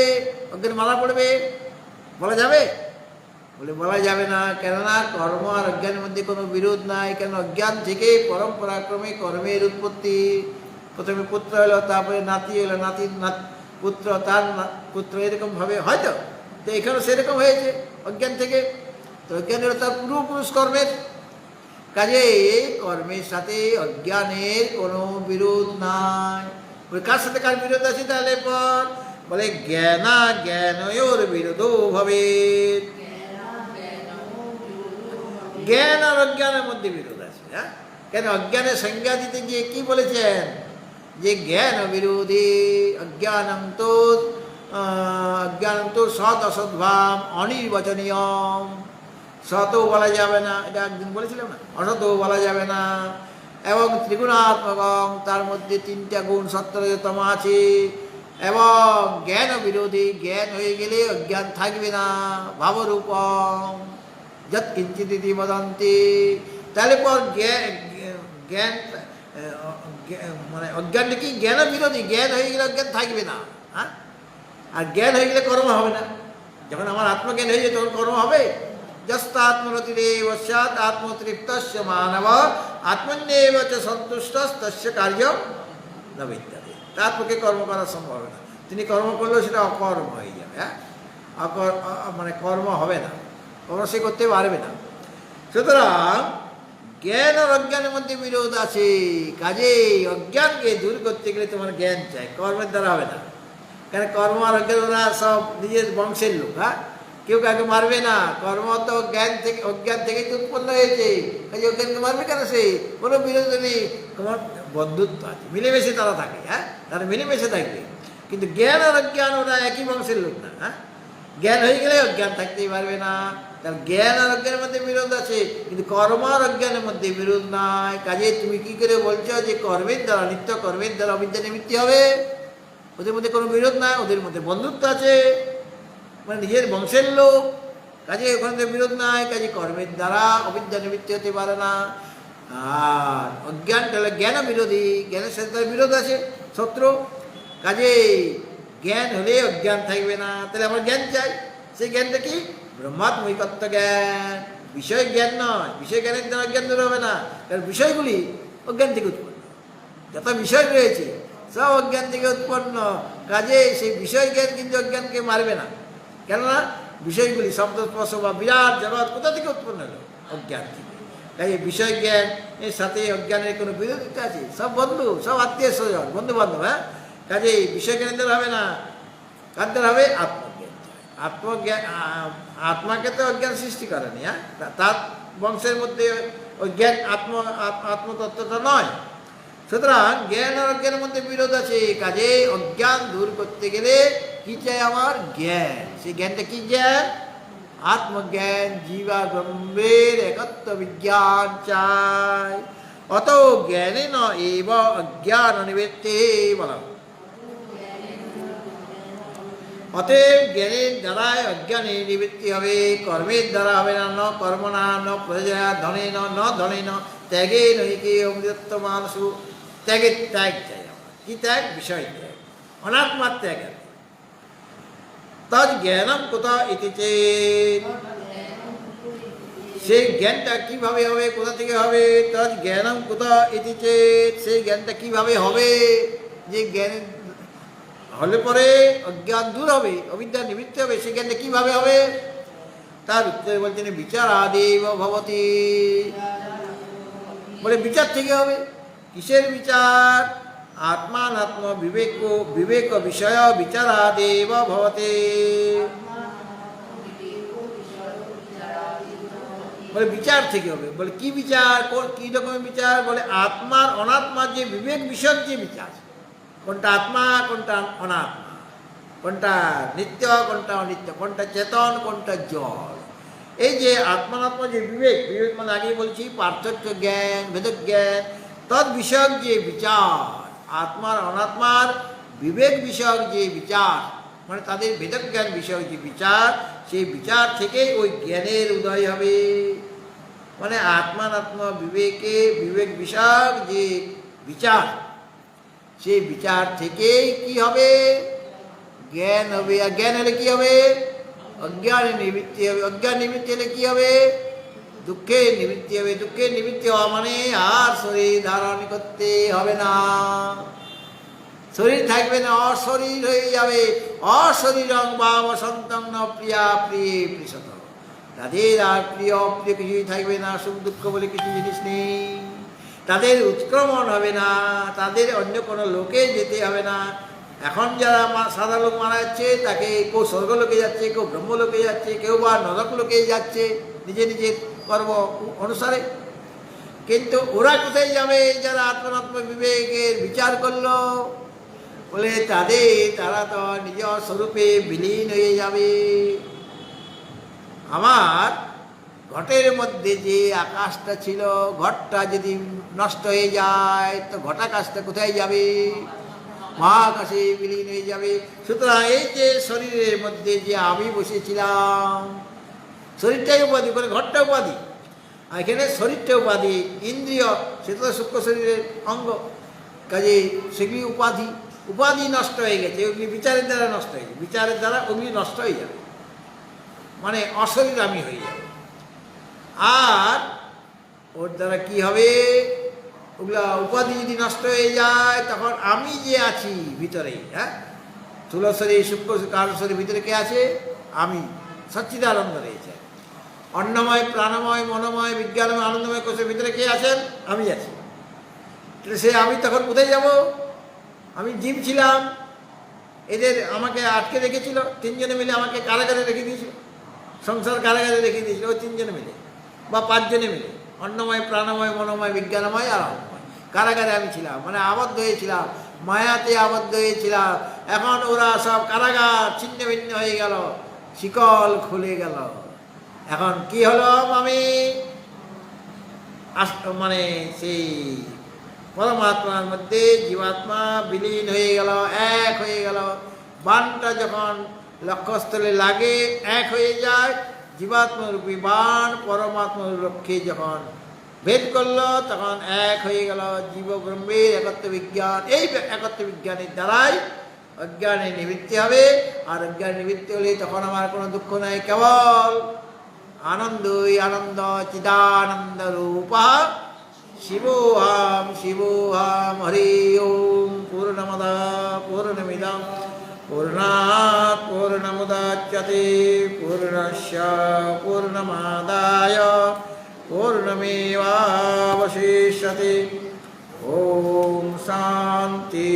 অজ্ঞান মারা পড়বে? বলা যাবে? বলে বলা যাবে না। কেননা কর্ম আর অজ্ঞানের মধ্যে কোনো বিরোধ নাই। কেন? অজ্ঞান থেকে পরম্পরাক্রমে কর্মের উৎপত্তি। প্রথমে পুত্র এলো, তারপরে নাতি এলো, নাতির পুত্র, তার পুত্র, এরকমভাবে হয়তো। তো এখানেও সেরকম হয়েছে অজ্ঞান থেকে। তো অজ্ঞানের তার পূর্বপুরুষ কর্মের কাজে এই কর্মের সাথে অজ্ঞানের কোনো বিরোধ নাই। কার সাথে কার বিরোধ আছে? তাহলে পর বলে জ্ঞানা জ্ঞানয়োর বিরোধ হবে। জ্ঞান আর অজ্ঞানের মধ্যে বিরোধ আছে। হ্যাঁ, কেন? অজ্ঞানের সংজ্ঞা দিতে গিয়ে কি বলেছেন? যে জ্ঞান বিরোধী অজ্ঞানম তো সৎ অসদ্ভাব অনির্বচনীয়। সতও বলা যাবে না, এটা একদিন বলেছিলাম না, অসতও বলা যাবে না। এবং ত্রিগুণাত্মক, তার মধ্যে তিনটা গুণ সত্তরতম আছে। এবং জ্ঞান বিরোধী, জ্ঞান হয়ে গেলে অজ্ঞান থাকবে না। ভাবরূপম যৎ কিঞ্চিত ইতি বদন্তি। তাহলে পর জ্ঞান মানে অজ্ঞানটা কি? জ্ঞান বিরোধী। জ্ঞান হয়ে গেলে অজ্ঞান থাকবে না। হ্যাঁ, আর জ্ঞান হয়ে গেলে কর্ম হবে না। যখন আমার আত্মজ্ঞান হয়ে যায় তখন কর্ম হবে। যস্তাত্মরতিরেব স্যাৎ আত্মতৃপ্তস্য মানব আত্মন্যেব চ সন্তুষ্টস্তস্য কার্যম ন বিদ্যতে। তার পক্ষে কর্ম করা সম্ভব হবে না। তিনি কর্ম করলেও সেটা অকর্ম হয়ে যাবে। হ্যাঁ, মানে কর্ম হবে না, কর্ম সে করতে পারবে না। সুতরাং জ্ঞান আর অজ্ঞানের মধ্যে বিরোধ আছে। কাজেই অজ্ঞানকে দূর করতে গেলে তোমার জ্ঞান চাই, কর্মের দ্বারা হবে না। কেন? কর্ম আর অজ্ঞান ওরা সব নিজের বংশের লোক। হ্যাঁ, কেউ কাকে মারবে না। কর্ম তো জ্ঞান থেকে, অজ্ঞান থেকেই তো উৎপন্ন হয়েছে। কাজে অজ্ঞানকে মারবে কেন সে? কোনো বিরোধ নেই, তোমার বন্ধুত্ব আছে, মিলেমিশে তারা থাকে। হ্যাঁ, তারা মিলেমিশে থাকবে। কিন্তু জ্ঞান আর অজ্ঞান ওরা একই বংশের লোক না। হ্যাঁ, জ্ঞান হয়ে গেলে অজ্ঞান থাকতেই পারবে না। কারণ জ্ঞান আর অজ্ঞানের মধ্যে বিরোধ আছে, কিন্তু কর্ম আর অজ্ঞানের মধ্যে বিরোধ নাই। কাজে তুমি কি করে বলছো যে কর্মের দ্বারা, নিত্য কর্মের দ্বারা অবিদ্যা নিবৃত্তি হবে? ওদের মধ্যে কোনো বিরোধ নাই, ওদের মধ্যে বন্ধুত্ব আছে, মানে নিজের বংশের লোক। কাজে ওখানে বিরোধ নাই। কাজে কর্মের দ্বারা অবিদ্যা নিবৃত্তি হতে পারে না। আর অজ্ঞান তাহলে জ্ঞান বিরোধী, জ্ঞানের সাথে তার বিরোধ আছে, শত্রু। কাজে জ্ঞান হলে অজ্ঞান থাকবে না। তাহলে আমার জ্ঞান চাই। সেই জ্ঞানটা কি? ব্রহ্মাত্মৈকত্ব জ্ঞান, বিষয় জ্ঞান নয়। বিষয় জ্ঞানের দ্বারা অজ্ঞান দূর হবে না, কারণ বিষয়গুলি অজ্ঞান থেকে উৎপন্ন। যত বিষয় রয়েছে সব অজ্ঞান থেকে উৎপন্ন। কাজে সেই বিষয় জ্ঞান কিন্তু অজ্ঞানকে মারবে না। কেননা বিষয়গুলি শব্দ স্পর্শ বা বিরাট জগৎ কোথা থেকে উৎপন্ন হলো? অজ্ঞান থেকে। তাই বিষয় জ্ঞান এর সাথে অজ্ঞানের কোনো বিরোধিতা আছে? সব বন্ধু, সব আত্মীয় স্বজন, বন্ধু বান্ধব। হ্যাঁ, কাজে বিষয় জ্ঞানের দ্বারা হবে না। কার দ্বারা হবে? আত্মজ্ঞান। আত্মজ্ঞান, আত্মাকে তো অজ্ঞান সৃষ্টি করেনি। হ্যাঁ, তার বংশের মধ্যে অজ্ঞান আত্মতত্ত্বটা নয়। সুতরাং জ্ঞান আর অজ্ঞানের মধ্যে বিরোধ আছে। কাজে অজ্ঞান দূর করতে গেলে কি চাই? আমার জ্ঞান। সেই জ্ঞানটা কি জ্ঞান? আত্মজ্ঞান, জীবা ব্রহ্মের একত্ব বিজ্ঞান চাই। অত জ্ঞানে ন এব অজ্ঞান নিবৃত্তি বলা। অতএব জ্ঞানের দ্বারাই অজ্ঞানের নিবৃত্তি হবে, কর্মের দ্বারা হবে না। ন কর্ম না, ন প্রজা, ধনে ন ধনে ন, ত্যাগে নৈকে অমৃতত্ব মানুষ। ত্যাগের ত্যাগ চাই আমার। কি ত্যাগ? বিষয় ত্যাগ, অনাত্মার ত্যাগ। তদ জ্ঞানম কোথা ইতি চেত, সেই জ্ঞানটা কিভাবে হবে? কোথা থেকে হবে? তদ জ্ঞানম কোথা ইতি চেত, সেই জ্ঞানটা কিভাবে হবে? যে জ্ঞান হলে পরে অজ্ঞান দূর হবে, অবিদ্যা নিবৃত্তি হবে। সেই জ্ঞানটা কিভাবে হবে? তার উত্তরে বলছেন বিচারাদেব ভবতি, বলে বিচার থেকে হবে। কিসের বিচার? আত্মানাত্ম বিবেক, বিবেক বিষয় বিচারাদেব ভবতে। বলে বিচার থেকে হবে। বলে কি বিচার? কি রকমের বিচার? বলে আত্মার অনাত্মার যে বিবেক বিষয়ক যে বিচার, কোনটা আত্মা, কোনটা অনাত্মা, কোনটা নিত্য, কোনটা অনিত্য, কোনটা চেতন, কোনটা জড়। এই যে আত্মানাত্মা যে বিবেক, বিবেক মানে আগেই বলছি পার্থক্য জ্ঞান, ভেদক জ্ঞান, তৎ বিষয়ক যে বিচার, আত্মার অনাত্মার বিবেক বিষয়ক যে বিচার, মানে তাদের ভেদক জ্ঞান বিষয়ক যে বিচার, সেই বিচার থেকে ওই জ্ঞানের উদয় হবে। মানে আত্মানাত্ম বিবেকে, বিবেক বিষয়ক যে বিচার, সেই বিচার থেকেই কি হবে? জ্ঞান হবে। আর জ্ঞান হলে কি হবে? অজ্ঞানের নিবৃত্তি হবে। অজ্ঞান নিবৃত্তি হলে কি হবে? দুঃখের নিবৃত্তি হবে। দুঃখের নিবৃত্তি হওয়া মানে আর শরীর ধারণ করতে হবে না, শরীর থাকবে না, অশরীর হয়ে যাবে। অশরীরং বা বসন্তং ন প্রিয়া প্রিয়ে পৃষত, তাদের আর প্রিয় অপ্রিয় কিছুই থাকবে না, সুখ দুঃখ বলে কিছু জিনিস নেই। তাদের উৎক্রমণ হবে না, তাদের অন্য কোনো লোকে যেতে হবে না। এখন যারা সাদা লোক মারা যাচ্ছে, তাকে কেউ স্বর্গলোকে যাচ্ছে, কেউ ব্রহ্মলোকে যাচ্ছে, কেউ বা নরক লোকে যাচ্ছে নিজে নিজের কর্ম অনুসারে। কিন্তু ওরা কোথায় যাবে? যারা আত্মনাত্ম বিবেকের বিচার করলো, বলে তারা তো নিজ স্বরূপে বিলীন হয়ে যাবে। আমার ঘটের মধ্যে যে আকাশটা ছিল, ঘটটা যদি নষ্ট হয়ে যায় তো ঘটাকাশটা কোথায় যাবে? মহাকাশে বিলীন হয়ে যাবে। সুতরাং এই যে শরীরের মধ্যে যে আমি বসেছিলাম, শরীরটাই উপাধি করে, ঘরটা উপাধি, আর এখানে শরীরটা উপাধি, ইন্দ্রিয় সেটা তো সূক্ষ্ম শরীরের অঙ্গ। কাজে সেগুলি উপাধি, উপাধি নষ্ট হয়ে গেছে, ওগুলি বিচারের দ্বারা নষ্ট হয়ে যাবে। বিচারের দ্বারা ওগুলি নষ্ট হয়ে যাবে, মানে অশরীর আমি হয়ে যাবে। আর ওর দ্বারা কি হবে? ওগুলা উপাধি যদি নষ্ট হয়ে যায়, তখন আমি যে আছি ভিতরে, হ্যাঁ, স্থূল শরীর, সূক্ষ্ম কারণ শরীর, ভিতরে কে আছে? আমি, সচ্চিদানন্দ রয়েছে। অন্নময়, প্রাণময়, মনোময়, বিজ্ঞানময়, আনন্দময় কোষের ভিতরে কে আছেন? আমি আছি। সে আমি তখন কোথায় যাব? আমি জীব ছিলাম, এদের আমাকে আটকে রেখেছিল, তিনজনে মিলে আমাকে কারাগারে রেখে দিয়েছিল। সংসার কারাগারে রেখে দিয়েছিল ওই তিনজনে মিলে বা পাঁচজনে মিলে, অন্নময়, প্রাণময়, মনোময়, বিজ্ঞানময় আর আনন্দময়। কারাগারে আমি ছিলাম, মানে আবদ্ধ হয়েছিলাম, মায়াতে আবদ্ধ হয়েছিলাম। এখন ওরা সব কারাগার ছিন্ন ভিন্ন হয়ে গেল, শিকল খুলে গেল। এখন কি হলো, আমি মানে সেই পরমাত্মার মধ্যে জীবাত্মা বিলীন হয়ে গেল, এক হয়ে গেল। বাণটা যখন লক্ষ্যস্থলে লাগে এক হয়ে যায়, জীবাত্মরূপী বাণ পরমাত্মার লক্ষ্যে যখন ভেদ করলো তখন এক হয়ে গেল। জীব ব্রহ্মের একত্ব বিজ্ঞান, এই একত্ব বিজ্ঞানের দ্বারাই অজ্ঞানের নিবৃত্তি হবে। আর অজ্ঞান নিবৃত্তি হলে তখন আমার কোনো দুঃখ নাই, কেবল আনন্দই আনন্দ, চিদানন্দ রূপ শিবোহাম শিবোহাম। হরি ওম। পূর্ণমদা পূর্ণমিদং পূর্ণাৎ পূর্ণমুদাচ্যতে পূর্ণস্য পূর্ণমাদায় পূর্ণমেবাবশিষ্যতে। ওম শান্তি